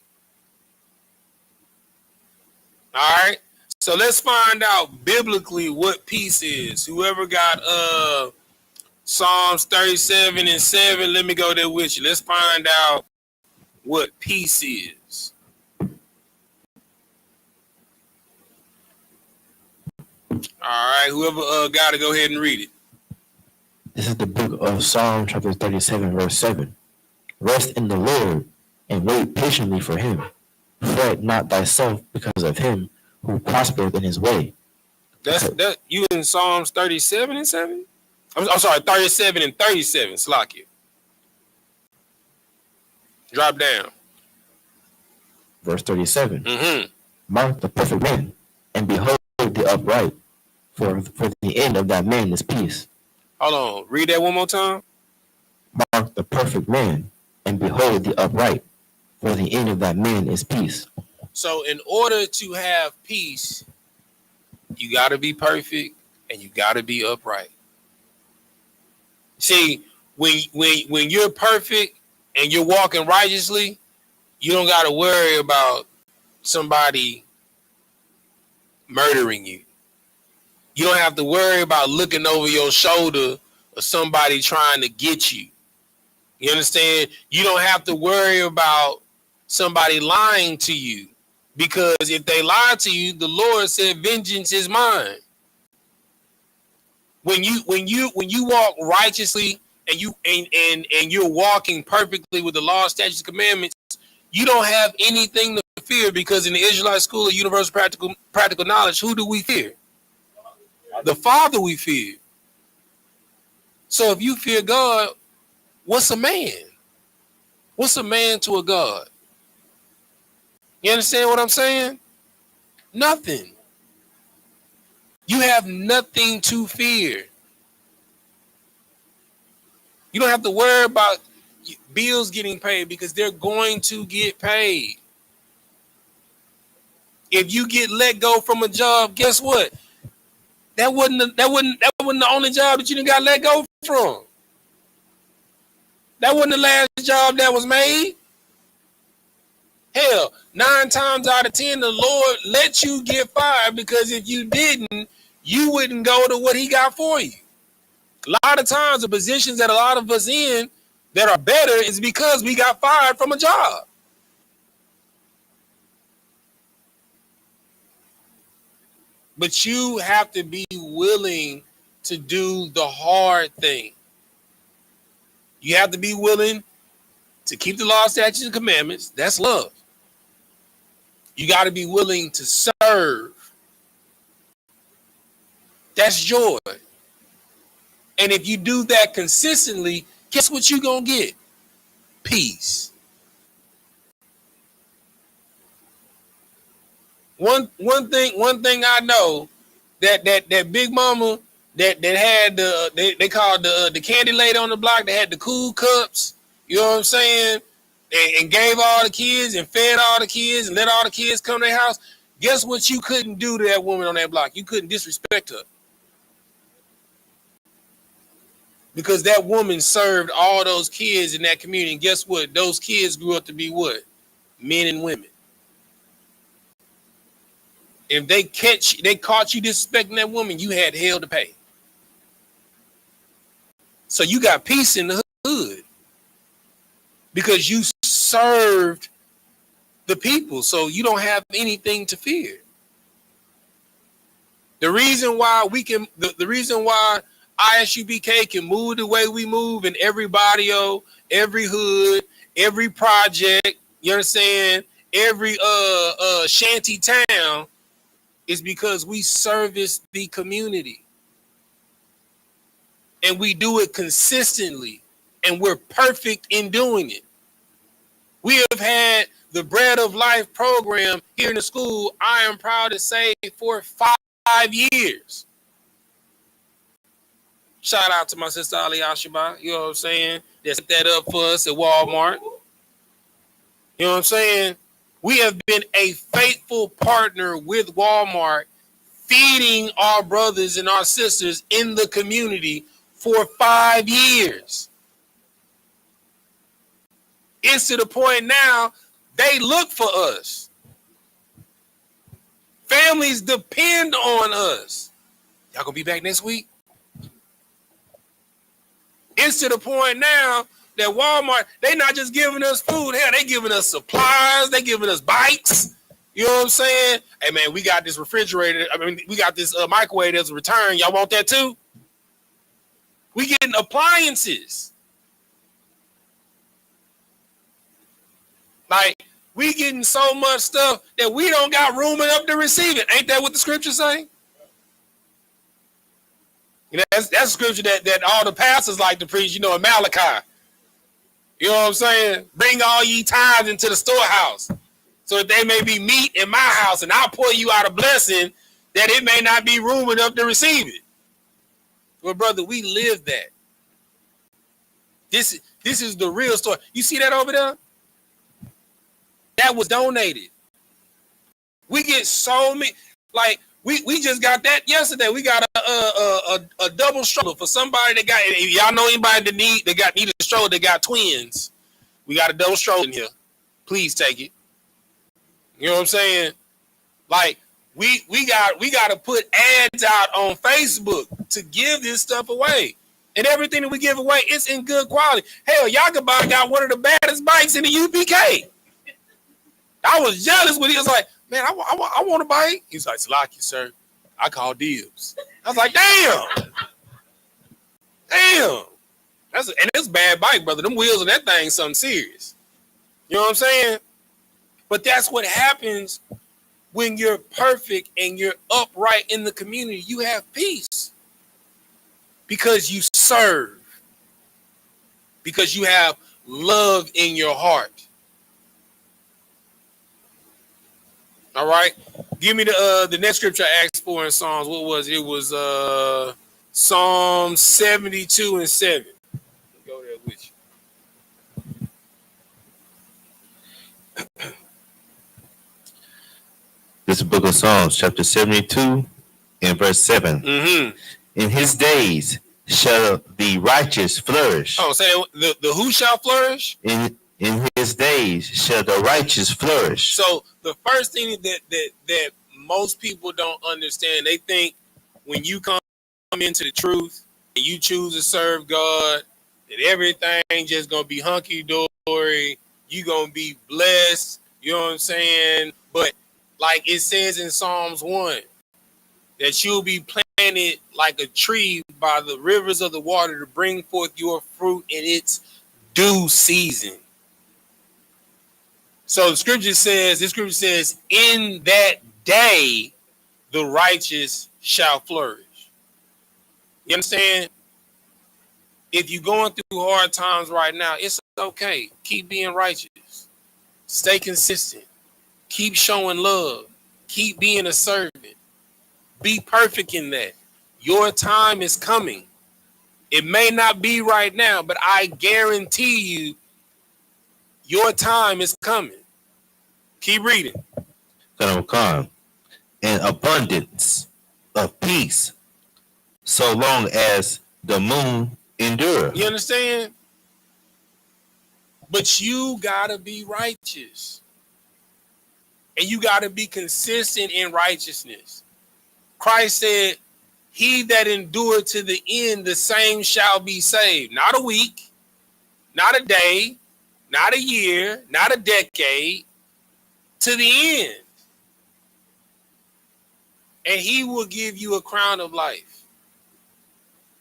All right. So let's find out biblically what peace is. Whoever got Psalms 37 and 7, let me go there with you. Let's find out what peace is. All right, whoever got to go ahead and read it. This is the book of Psalm chapter 37, verse 7. Rest in the Lord and wait patiently for him. Fret not thyself because of him who prospereth in his way. That you in Psalms 37 and 7? I'm sorry, 37 and 37, Slakia. Drop down. Verse 37. Mm-hmm. Mark the perfect man, and behold the upright, for the end of that man is peace. Hold on, read that one more time. Mark the perfect man, and behold the upright, for the end of that man is peace. So in order to have peace, you got to be perfect and you got to be upright. See, when you're perfect and you're walking righteously, you don't got to worry about somebody murdering you. You don't have to worry about looking over your shoulder or somebody trying to get you. You understand? You don't have to worry about somebody lying to you, because if they lie to you, the Lord said, "Vengeance is mine." When you walk righteously and you're walking perfectly with the law, statutes, and commandments, you don't have anything to fear, because in the Israelite school of universal practical knowledge, who do we fear? The Father we fear. So if you fear God, what's a man? What's a man to a God? You understand what I'm saying? Nothing. You have nothing to fear. You don't have to worry about bills getting paid, because they're going to get paid. If you get let go from a job, guess what? That wasn't the only job that you didn't got let go from. That wasn't the last job that was made. Hell, 9 times out of 10, the Lord let you get fired, because if you didn't, you wouldn't go to what he got for you. A lot of times, the positions that a lot of us in that are better is because we got fired from a job. But you have to be willing to do the hard thing. You have to be willing to keep the law, statutes, and commandments. That's love. You got to be willing to serve. That's joy. And if you do that consistently, guess what you're going to get? Peace. One thing I know, that Big Mama that had they called the candy lady on the block, that had the cool cups You know what I'm saying? And gave all the kids and fed all the kids and let all the kids come to their house. Guess what you couldn't do to that woman on that block? You couldn't disrespect her. Because that woman served all those kids in that community. And guess what? Those kids grew up to be what? Men and women. If they caught you disrespecting that woman, you had hell to pay. So you got peace in the hood because you served the people. So you don't have anything to fear. The reason why the reason why I.S.U.P.K can move the way we move in every barrio, every hood, every project, you understand, every shanty town is because we service the community. And we do it consistently. And we're perfect in doing it. We have had the Bread of Life program here in the school, I am proud to say, for 5 years. Shout out to my sister Ali Ashiba, you know what I'm saying? They set that up for us at Walmart. You know what I'm saying? We have been a faithful partner with Walmart, feeding our brothers and our sisters in the community for 5 years. It's to the point now they look for us. Families depend on us. Y'all gonna be back next week? It's to the point now that Walmart, they not just giving us food. Hell, they giving us supplies. They giving us bikes. You know what I'm saying? Hey, man, we got this refrigerator. We got this microwave that's a return. Y'all want that too? We getting appliances. Like, we getting so much stuff that we don't got room enough to receive it. Ain't that what the scripture say? You know, that's a scripture that all the pastors like to preach, you know, in Malachi. You know what I'm saying? Bring all ye tithes into the storehouse, so that they may be meat in my house, and I'll pour you out a blessing that it may not be room enough to receive it. Well, brother, we live that. This is the real story. You see that over there? That was donated. We get so many, like, we just got that yesterday. We got a double stroller for somebody that got, if y'all know anybody that need a stroller that got twins. We got a double stroller in here. Please take it. You know what I'm saying? Like, we got to put ads out on Facebook to give this stuff away. And everything that we give away, it's in good quality. Hell, Yagaba got one of the baddest bikes in the UPK. I was jealous when he was like, man, I want a bike. He's like, Salaki, sir. I call dibs. I was like, damn. And it's a bad bike, brother. Them wheels on that thing, something serious. You know what I'm saying? But that's what happens when you're perfect and you're upright in the community. You have peace because you serve, because you have love in your heart. All right, give me the next scripture I asked for in Psalms. What was it? It was Psalm 72 and 7. Go there with you. This is the book of Psalms, chapter 72 and verse 7. Mm-hmm. In his days shall the righteous flourish. Oh, say the who shall flourish? In his days shall the righteous flourish. So the first thing that most people don't understand, they think when you come into the truth and you choose to serve God, that everything just gonna be hunky dory. You gonna be blessed. You know what I'm saying? But like it says in Psalms 1, that you'll be planted like a tree by the rivers of the water to bring forth your fruit in its due season. So this scripture says, in that day, the righteous shall flourish. You understand? If you're going through hard times right now, it's okay. Keep being righteous. Stay consistent. Keep showing love. Keep being a servant. Be perfect in that. Your time is coming. It may not be right now, but I guarantee you Your time is coming. Keep reading. Gonna come in abundance of peace, so long as the moon endures. You understand? But you gotta be righteous. And you gotta be consistent in righteousness. Christ said, he that endureth to the end, the same shall be saved. Not a week, not a day, not a year, not a decade, to the end. And he will give you a crown of life.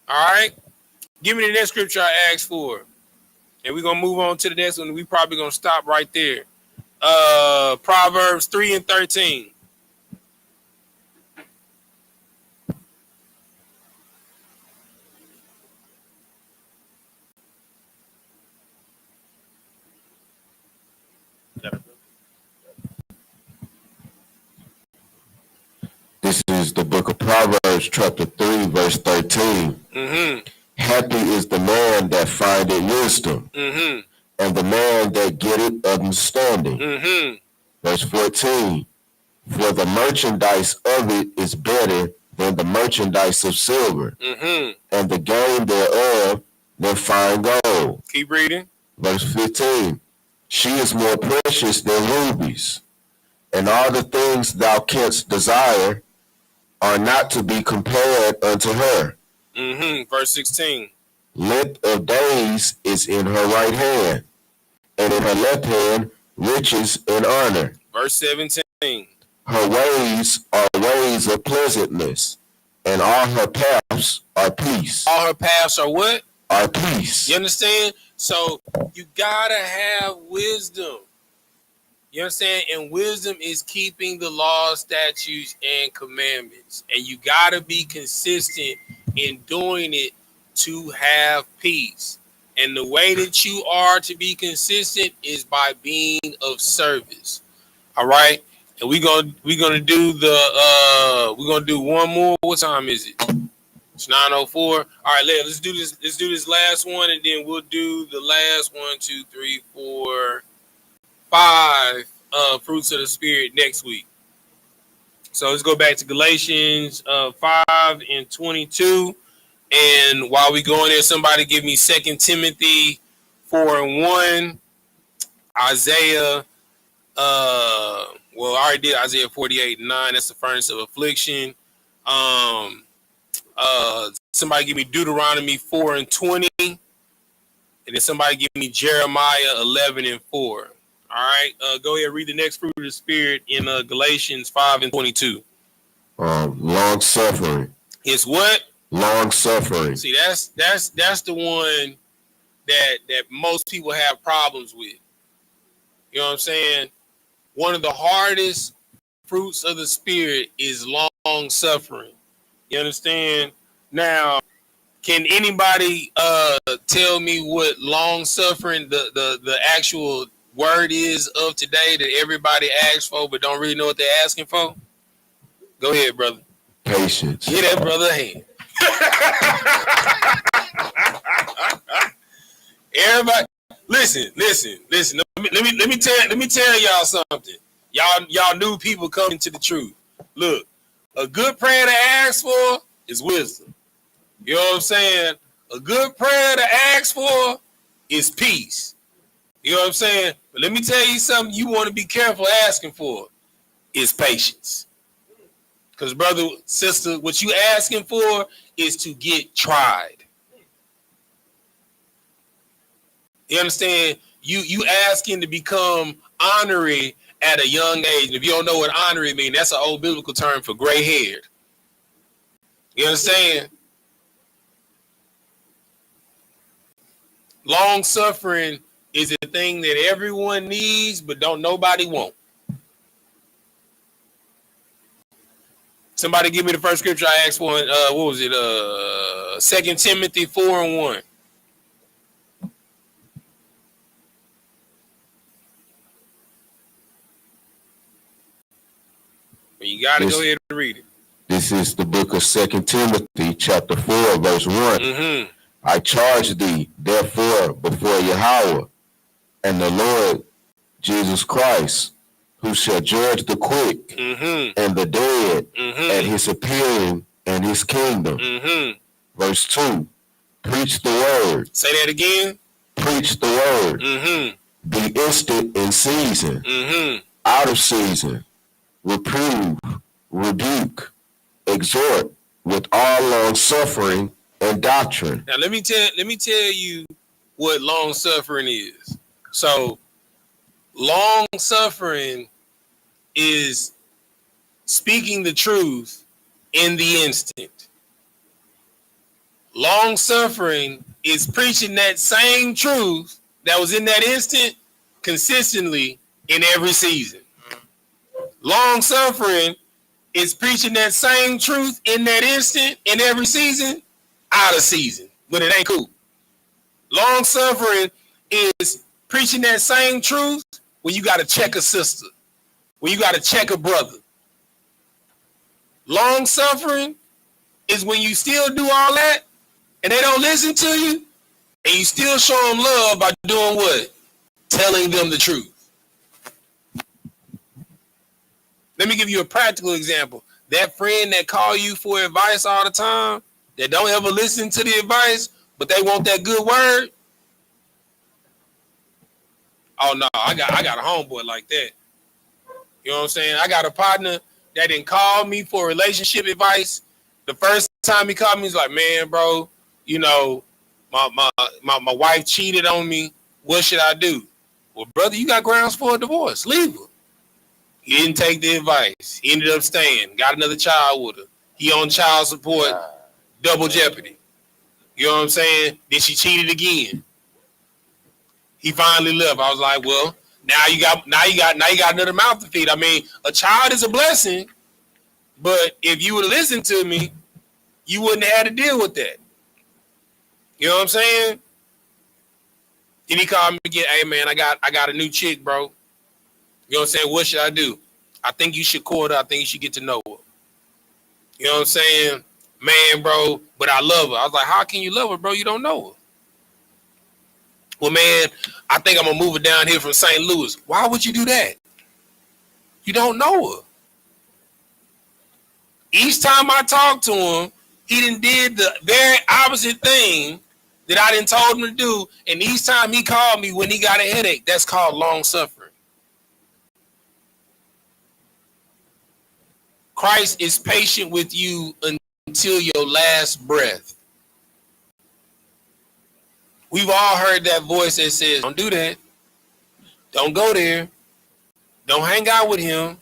All right? Give me the next scripture I asked for. And we're going to move on to the next one. We're probably going to stop right there. Proverbs 3 and 13. This is the book of Proverbs, chapter 3, verse 13. Mm-hmm. Happy is the man that findeth wisdom, Mm-hmm. and the man that getteth understanding. Mm-hmm. Verse 14. For the merchandise of it is better than the merchandise of silver, Mm-hmm. and the gain thereof than fine gold. Keep reading. Verse 15. She is more precious than rubies, and all the things thou canst desire are not to be compared unto her. Mm-hmm. Verse 16. Length of days is in her right hand, and in her left hand riches and honor. Verse 17. Her ways are ways of pleasantness, and all her paths are peace. All her paths are what? Are peace. You understand? So you gotta have wisdom. You understand? And wisdom is keeping the laws, statutes, and commandments. And you gotta be consistent in doing it to have peace. And the way that you are to be consistent is by being of service. All right? And we're gonna do one more. What time is it? It's 9:04. All right, let's do this. Let's do this last one, and then we'll do the last 1, 2, 3, 4, 5 fruits of the spirit next week. So let's go back to Galatians 5 and 22. And while we go in there, somebody give me 2 Timothy 4 and 1, Isaiah. Well, I already did Isaiah 48 and 9. That's the furnace of affliction. Somebody give me Deuteronomy 4 and 20. And then somebody give me Jeremiah 11 and 4. All right. Go ahead and read the next fruit of the spirit in Galatians 5 and 22. Long suffering. It's what? Long suffering. See, that's the one that most people have problems with. You know what I'm saying? One of the hardest fruits of the spirit is long suffering. You understand? Now, can anybody tell me what long suffering, the actual word is of today that everybody asks for but don't really know what they're asking for? Go ahead, brother. Patience. Get that brother a hand. Everybody, listen. Let me tell y'all something. Y'all new people coming to the truth. Look, a good prayer to ask for is wisdom. You know what I'm saying? A good prayer to ask for is peace. You know what I'm saying? But let me tell you something you want to be careful asking for is patience. Because, brother, sister, what you asking for is to get tried. You understand? You asking to become honorary at a young age. And if you don't know what honorary means, that's an old biblical term for gray haired. You understand? Long suffering is a thing that everyone needs, but don't nobody want. Somebody give me the first scripture I asked for. What was it? 2 Timothy 4 and 1. You got to go ahead and read it. This is the book of 2 Timothy, chapter 4, verse 1. Mm-hmm. I charge thee, therefore, before Yahweh and the Lord Jesus Christ, who shall judge the quick and the dead at his appearing and his kingdom. Verse 2, preach the word. Say that again. Preach the word. Be instant in season, out of season, reprove, rebuke, exhort with all long suffering and doctrine. Now let me tell you what long suffering is. So long suffering is speaking the truth in the instant. Long suffering is preaching that same truth that was in that instant consistently in every season. Long suffering is preaching that same truth in that instant in every season out of season when it ain't cool. Long suffering is preaching that same truth when you got to check a sister, when you got to check a brother. Long suffering is when you still do all that and they don't listen to you and you still show them love by doing what? Telling them the truth. Let me give you a practical example. That friend that call you for advice all the time, that don't ever listen to the advice, but they want that good word. Oh no, I got a homeboy like that. You know what I'm saying? I got a partner that didn't call me for relationship advice. The first time he called me, he's like, man, bro, you know, my wife cheated on me. What should I do? Well, brother, you got grounds for a divorce. Leave her. He didn't take the advice. He ended up staying. Got another child with her. He on child support, double jeopardy. You know what I'm saying? Then she cheated again. He finally left. I was like, well, now you got another mouth to feed. I mean, a child is a blessing, but if you would have listened to me, you wouldn't have had to deal with that. You know what I'm saying? Then he called me again. Hey man, I got a new chick, bro. You know what I'm saying? What should I do? I think you should court her. I think you should get to know her. You know what I'm saying? Man, bro, but I love her. I was like, how can you love her, bro? You don't know her. Well, man, I think I'm going to move her down here from St. Louis. Why would you do that? You don't know her. Each time I talked to him, he did the very opposite thing that I done told him to do. And each time he called me when he got a headache, that's called long suffering. Christ is patient with you until your last breath. We've all heard that voice that says, don't do that. Don't go there. Don't hang out with him.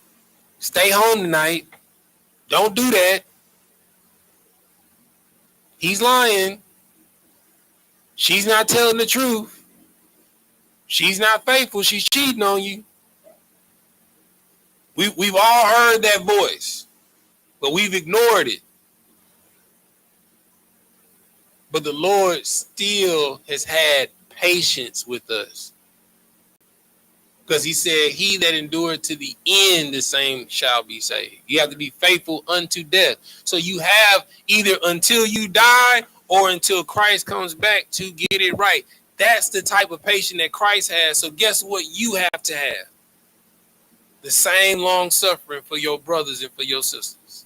Stay home tonight. Don't do that. He's lying. She's not telling the truth. She's not faithful. She's cheating on you. We've all heard that voice, but we've ignored it. But the Lord still has had patience with us. Because he said, he that endured to the end, the same shall be saved. You have to be faithful unto death. So you have either until you die or until Christ comes back to get it right. That's the type of patience that Christ has. So guess what you have to have? The same long suffering for your brothers and for your sisters.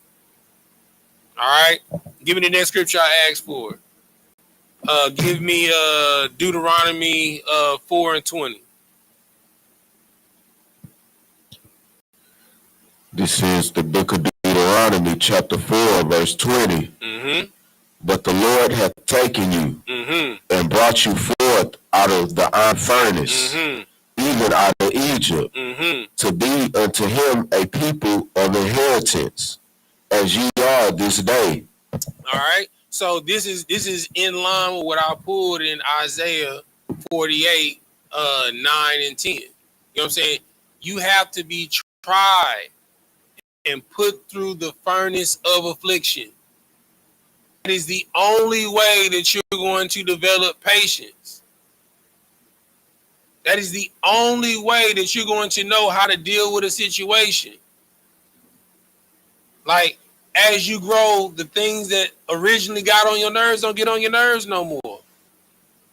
All right? Give me the next scripture I asked for. Give me Deuteronomy 4:20. This is the book of Deuteronomy, chapter 4, verse 20. Mm-hmm. But the Lord hath taken you and brought you forth out of the iron furnace, even out of Egypt, to be unto him a people of inheritance, as ye are this day. All right. So this is in line with what I pulled in Isaiah 48, 9 and 10. You know what I'm saying? You have to be tried and put through the furnace of affliction. That is the only way that you're going to develop patience. That is the only way that you're going to know how to deal with a situation. Like, as you grow, the things that originally got on your nerves don't get on your nerves no more.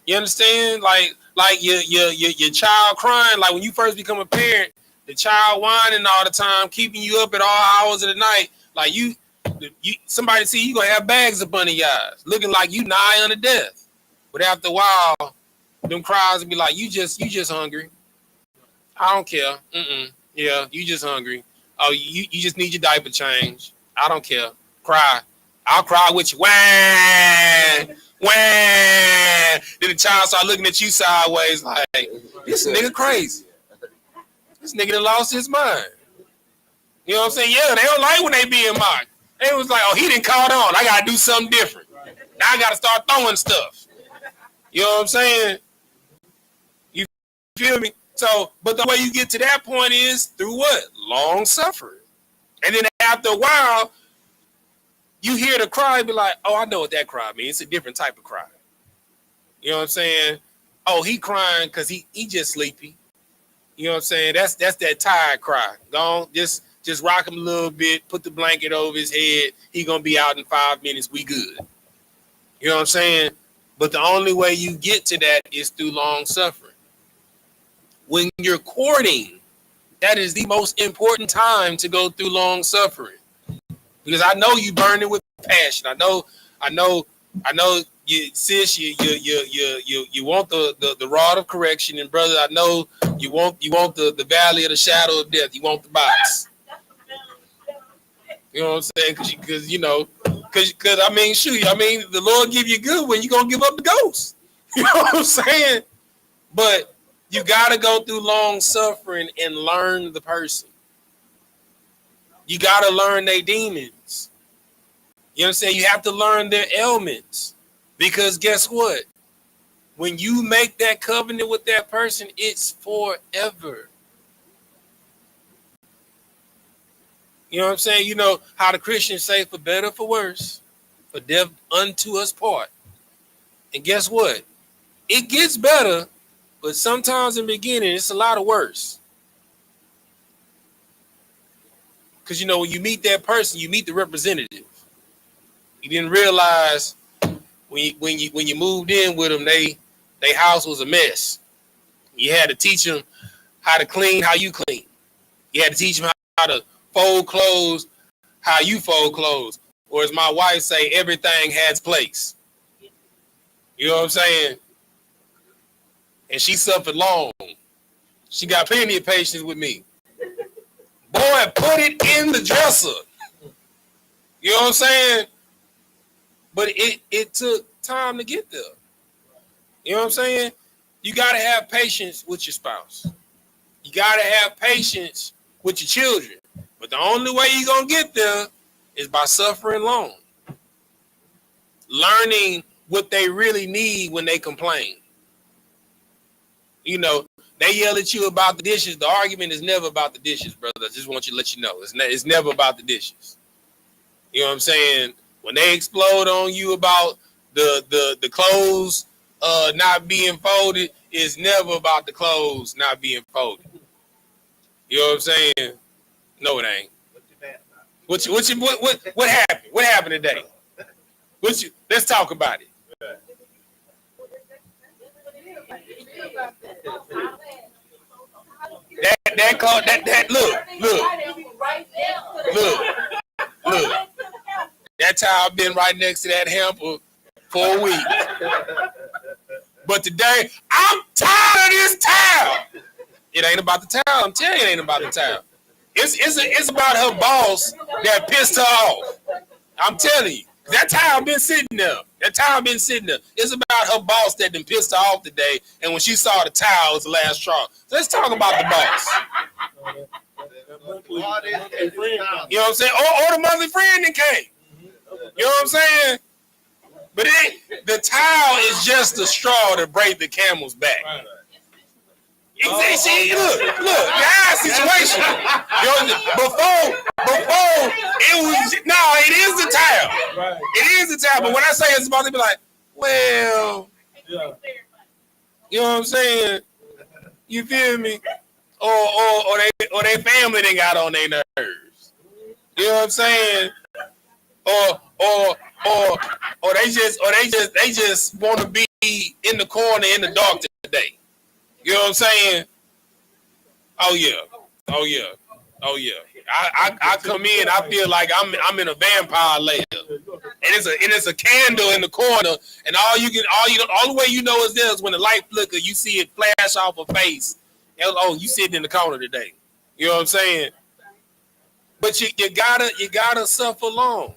You understand? Like like your child crying, like when you first become a parent, the child whining all the time, keeping you up at all hours of the night, like you somebody see you gonna have bags up under your eyes, looking like you nigh unto death. But after a while, them cries will be like, you just hungry. I don't care. Yeah, you just hungry. Oh, you just need your diaper change. I don't care. Cry. I'll cry with you. Wah! Wah! Then the child start looking at you sideways like, this nigga crazy. This nigga done lost his mind. You know what I'm saying? Yeah, they don't like when they being mocked. They was like, oh, he didn't caught on. I got to do something different. Now I got to start throwing stuff. You know what I'm saying? You feel me? So, but the way you get to that point is through what? Long suffering. And then after a while, you hear the cry, be like, oh, I know what that cry means. It's a different type of cry. You know what I'm saying? Oh, he crying because he just sleepy. You know what I'm saying? That's that tired cry. Go on, just rock him a little bit, put the blanket over his head. He gonna be out in 5 minutes. We good. You know what I'm saying? But the only way you get to that is through long suffering. When you're courting, that is the most important time to go through long suffering. Because I know you burning with passion. I know you sis, you want the rod of correction, and brother, I know you want the valley of the shadow of death. You want the box. You know what I'm saying? Because I mean, shoot, I mean, the Lord give you good when you gonna give up the ghost. You know what I'm saying? But you gotta go through long suffering and learn the person. You gotta learn their demons. You know what I'm saying? You have to learn their ailments. Because guess what? When you make that covenant with that person, it's forever. You know what I'm saying? You know how the Christians say, for better, for worse, for death unto us part. And guess what? It gets better, but sometimes in the beginning, it's a lot of worse. Because, you know, when you meet that person, you meet the representative. You didn't realize when you moved in with them, they house was a mess. You had to teach them how to clean, how you clean. You had to teach them how to fold clothes, how you fold clothes. Or as my wife say, everything has place. You know what I'm saying? And she suffered long. She got plenty of patience with me. Boy, put it in the dresser. You know what I'm saying? But it took time to get there. You know what I'm saying? You got to have patience with your spouse. You got to have patience with your children. But the only way you're going to get there is by suffering long. Learning what they really need when they complain. You know, they yell at you about the dishes. The argument is never about the dishes, brother. I just want you to let you know. It's never about the dishes. You know what I'm saying? When they explode on you about the clothes not being folded, it's never about the clothes not being folded. You know what I'm saying? No, it ain't. What happened? What happened today? Let's talk about it. That look. That towel been right next to that hamper for a week. But today, I'm tired of this towel. It ain't about the towel. I'm telling you, it ain't about the towel. It's about her boss that pissed her off. I'm telling you. That towel been sitting there. It's about her boss that done pissed her off today. And when she saw the towel, it was the last straw. So let's talk about the boss. You know what I'm saying? Or the monthly friend that came. You know what I'm saying? But the towel is just the straw to break the camel's back. See, look, guy's situation. You know, before it was it is the towel. Right. It is the towel. But when I say it's about to be like, well, yeah. You know what I'm saying? You feel me? Or they family they got on their nerves. You know what I'm saying? Or they just want to be in the corner in the dark today. You know what I'm saying? Oh yeah. Oh yeah. Oh yeah. I come in, I feel like I'm in a vampire lair. And it's a candle in the corner, and all the way you know it's there is when the light flicker, you see it flash off a face. And, oh, you sitting in the corner today. You know what I'm saying? But you gotta suffer long.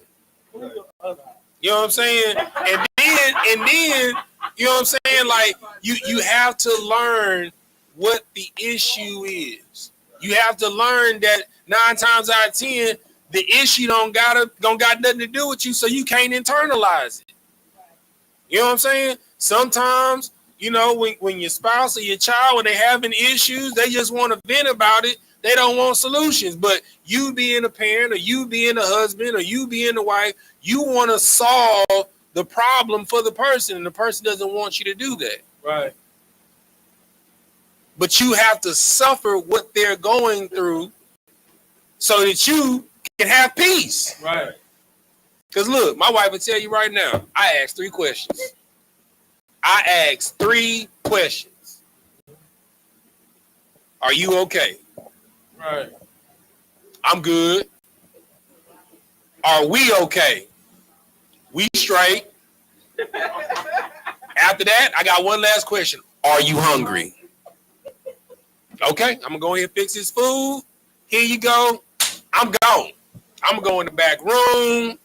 You know what I'm saying? And then you know what I'm saying? Like you have to learn what the issue is. You have to learn that 9 times out of 10, the issue don't got nothing to do with you, so you can't internalize it. You know what I'm saying? Sometimes, you know, when your spouse or your child, when they having issues, they just want to vent about it. They don't want solutions. But you being a parent, or you being a husband, or you being a wife, you want to solve the problem for the person, and the person doesn't want you to do that. Right. But you have to suffer what they're going through so that you can have peace. Right. Because look, my wife will tell you right now, I asked 3 questions. I asked 3 questions. Are you okay? Right. I'm good. Are we okay? We straight. After that, I got one last question. Are you hungry? Okay, I'm gonna go ahead and fix this food. Here you go. I'm gone. I'm gonna go in the back room.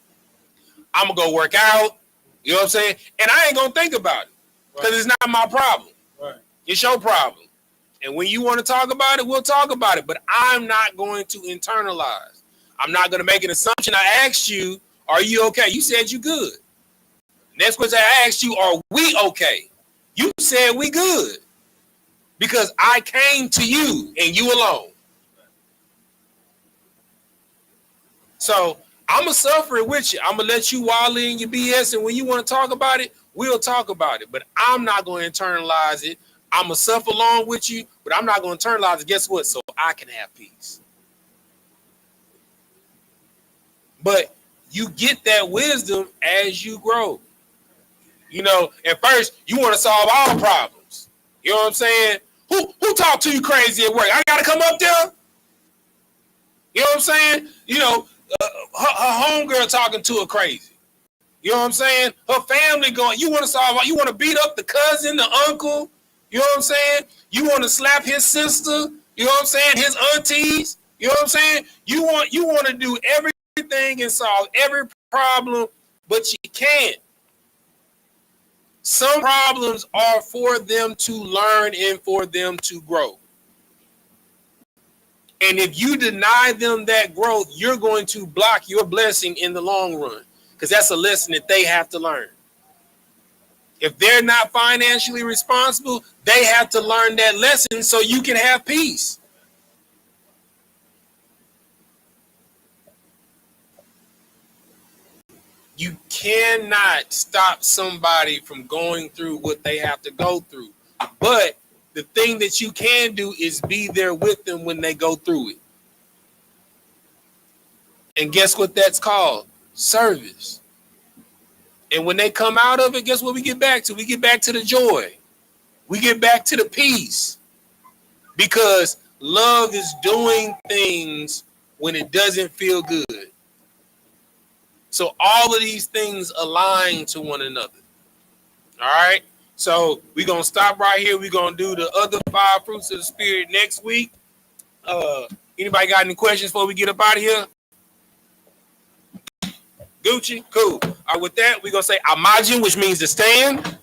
I'm gonna go work out. You know what I'm saying? And I ain't gonna think about it because it's not my problem. Right. It's your problem. And when you want to talk about it, we'll talk about it. But I'm not going to internalize. I'm not going to make an assumption. I asked you, are you okay? You said you good. Next question I asked you, are we okay? You said we good. Because I came to you and you alone. So I'm going to suffer it with you. I'm going to let you wallow in your BS. And when you want to talk about it, we'll talk about it. But I'm not going to internalize it. I'm going to suffer along with you, but I'm not going to internalize it. Guess what? So I can have peace. But you get that wisdom as you grow. You know, at first, you want to solve all problems. You know what I'm saying? Who talked to you crazy at work? I got to come up there? You know what I'm saying? You know, her homegirl talking to her crazy. You know what I'm saying? Her family going, you want to solve, you want to beat up the cousin, the uncle. You know what I'm saying? You want to slap his sister. You know what I'm saying? His aunties. You know what I'm saying? You want to do everything and solve every problem, but you can't. Some problems are for them to learn and for them to grow. And if you deny them that growth, you're going to block your blessing in the long run, because that's a lesson that they have to learn. If they're not financially responsible, they have to learn that lesson so you can have peace. You cannot stop somebody from going through what they have to go through. But the thing that you can do is be there with them when they go through it. And guess what that's called? Service. And when they come out of it, guess what we get back to? We get back to the joy. We get back to the peace. Because love is doing things when it doesn't feel good. So all of these things align to one another. All right? So we're going to stop right here. We're going to do the other 5 fruits of the Spirit next week. Anybody got any questions before we get up out of here? Gucci? Cool. All right, with that, we're going to say Amajin, which means to stand.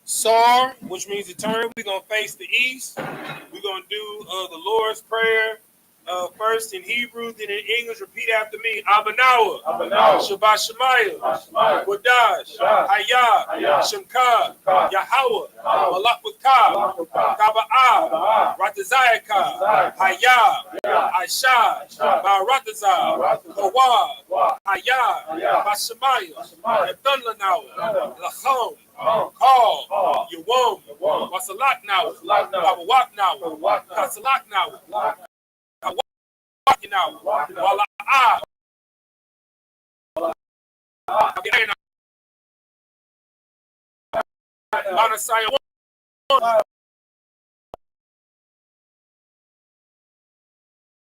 Sar, which means to turn. We're going to face the east. We're going to do the Lord's Prayer. First in Hebrew, then in English. Repeat after me. Abanawa, Shabbat Shemayah, Wadash, Hayah, Shemka, Yahweh, Malakutah, Kaba'ah, Ratazayaka, Hayah, Aisha, Baratazah, Kawah, Hayah, Bashemayah, Thunlanawa, Lachom, Call, Yawom, Wasalak now, Kabawak now, Kasalak now. Now, while Manasaya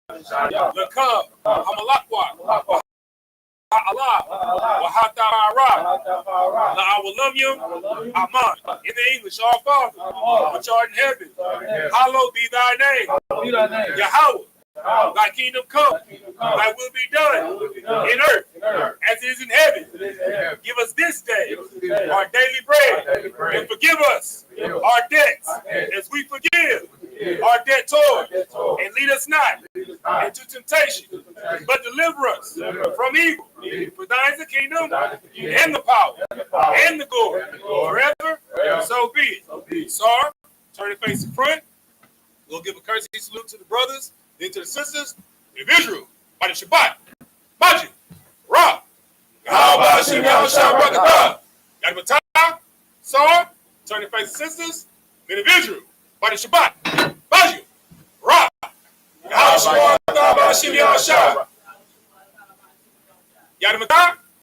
Lakab, Hamalakwa, Allah, Wahata Ara, La Aman. In the English, our Father, which art in heaven, hallowed be thy name. Yahweh, thy kingdom come, thy will be done in earth as it is in heaven. Give us this day our daily bread, and forgive us our debts as we forgive our debtors, and lead us not into temptation, but deliver us from evil. For thine is the kingdom, and the power, and the glory, forever. So be it. Sir, turn your face in front. We'll give a courtesy salute to the brothers, then to the sisters, and Israel, by the Shabbat, Maji, Ra, Yahweh, Hashem, Yahweh, Shabbat, Yadmatah, Sar, turn your face to sisters, then to Israel, by the Shabbat, Maji, Ra, Yahweh, Hashem, Yahweh, Yadmatah,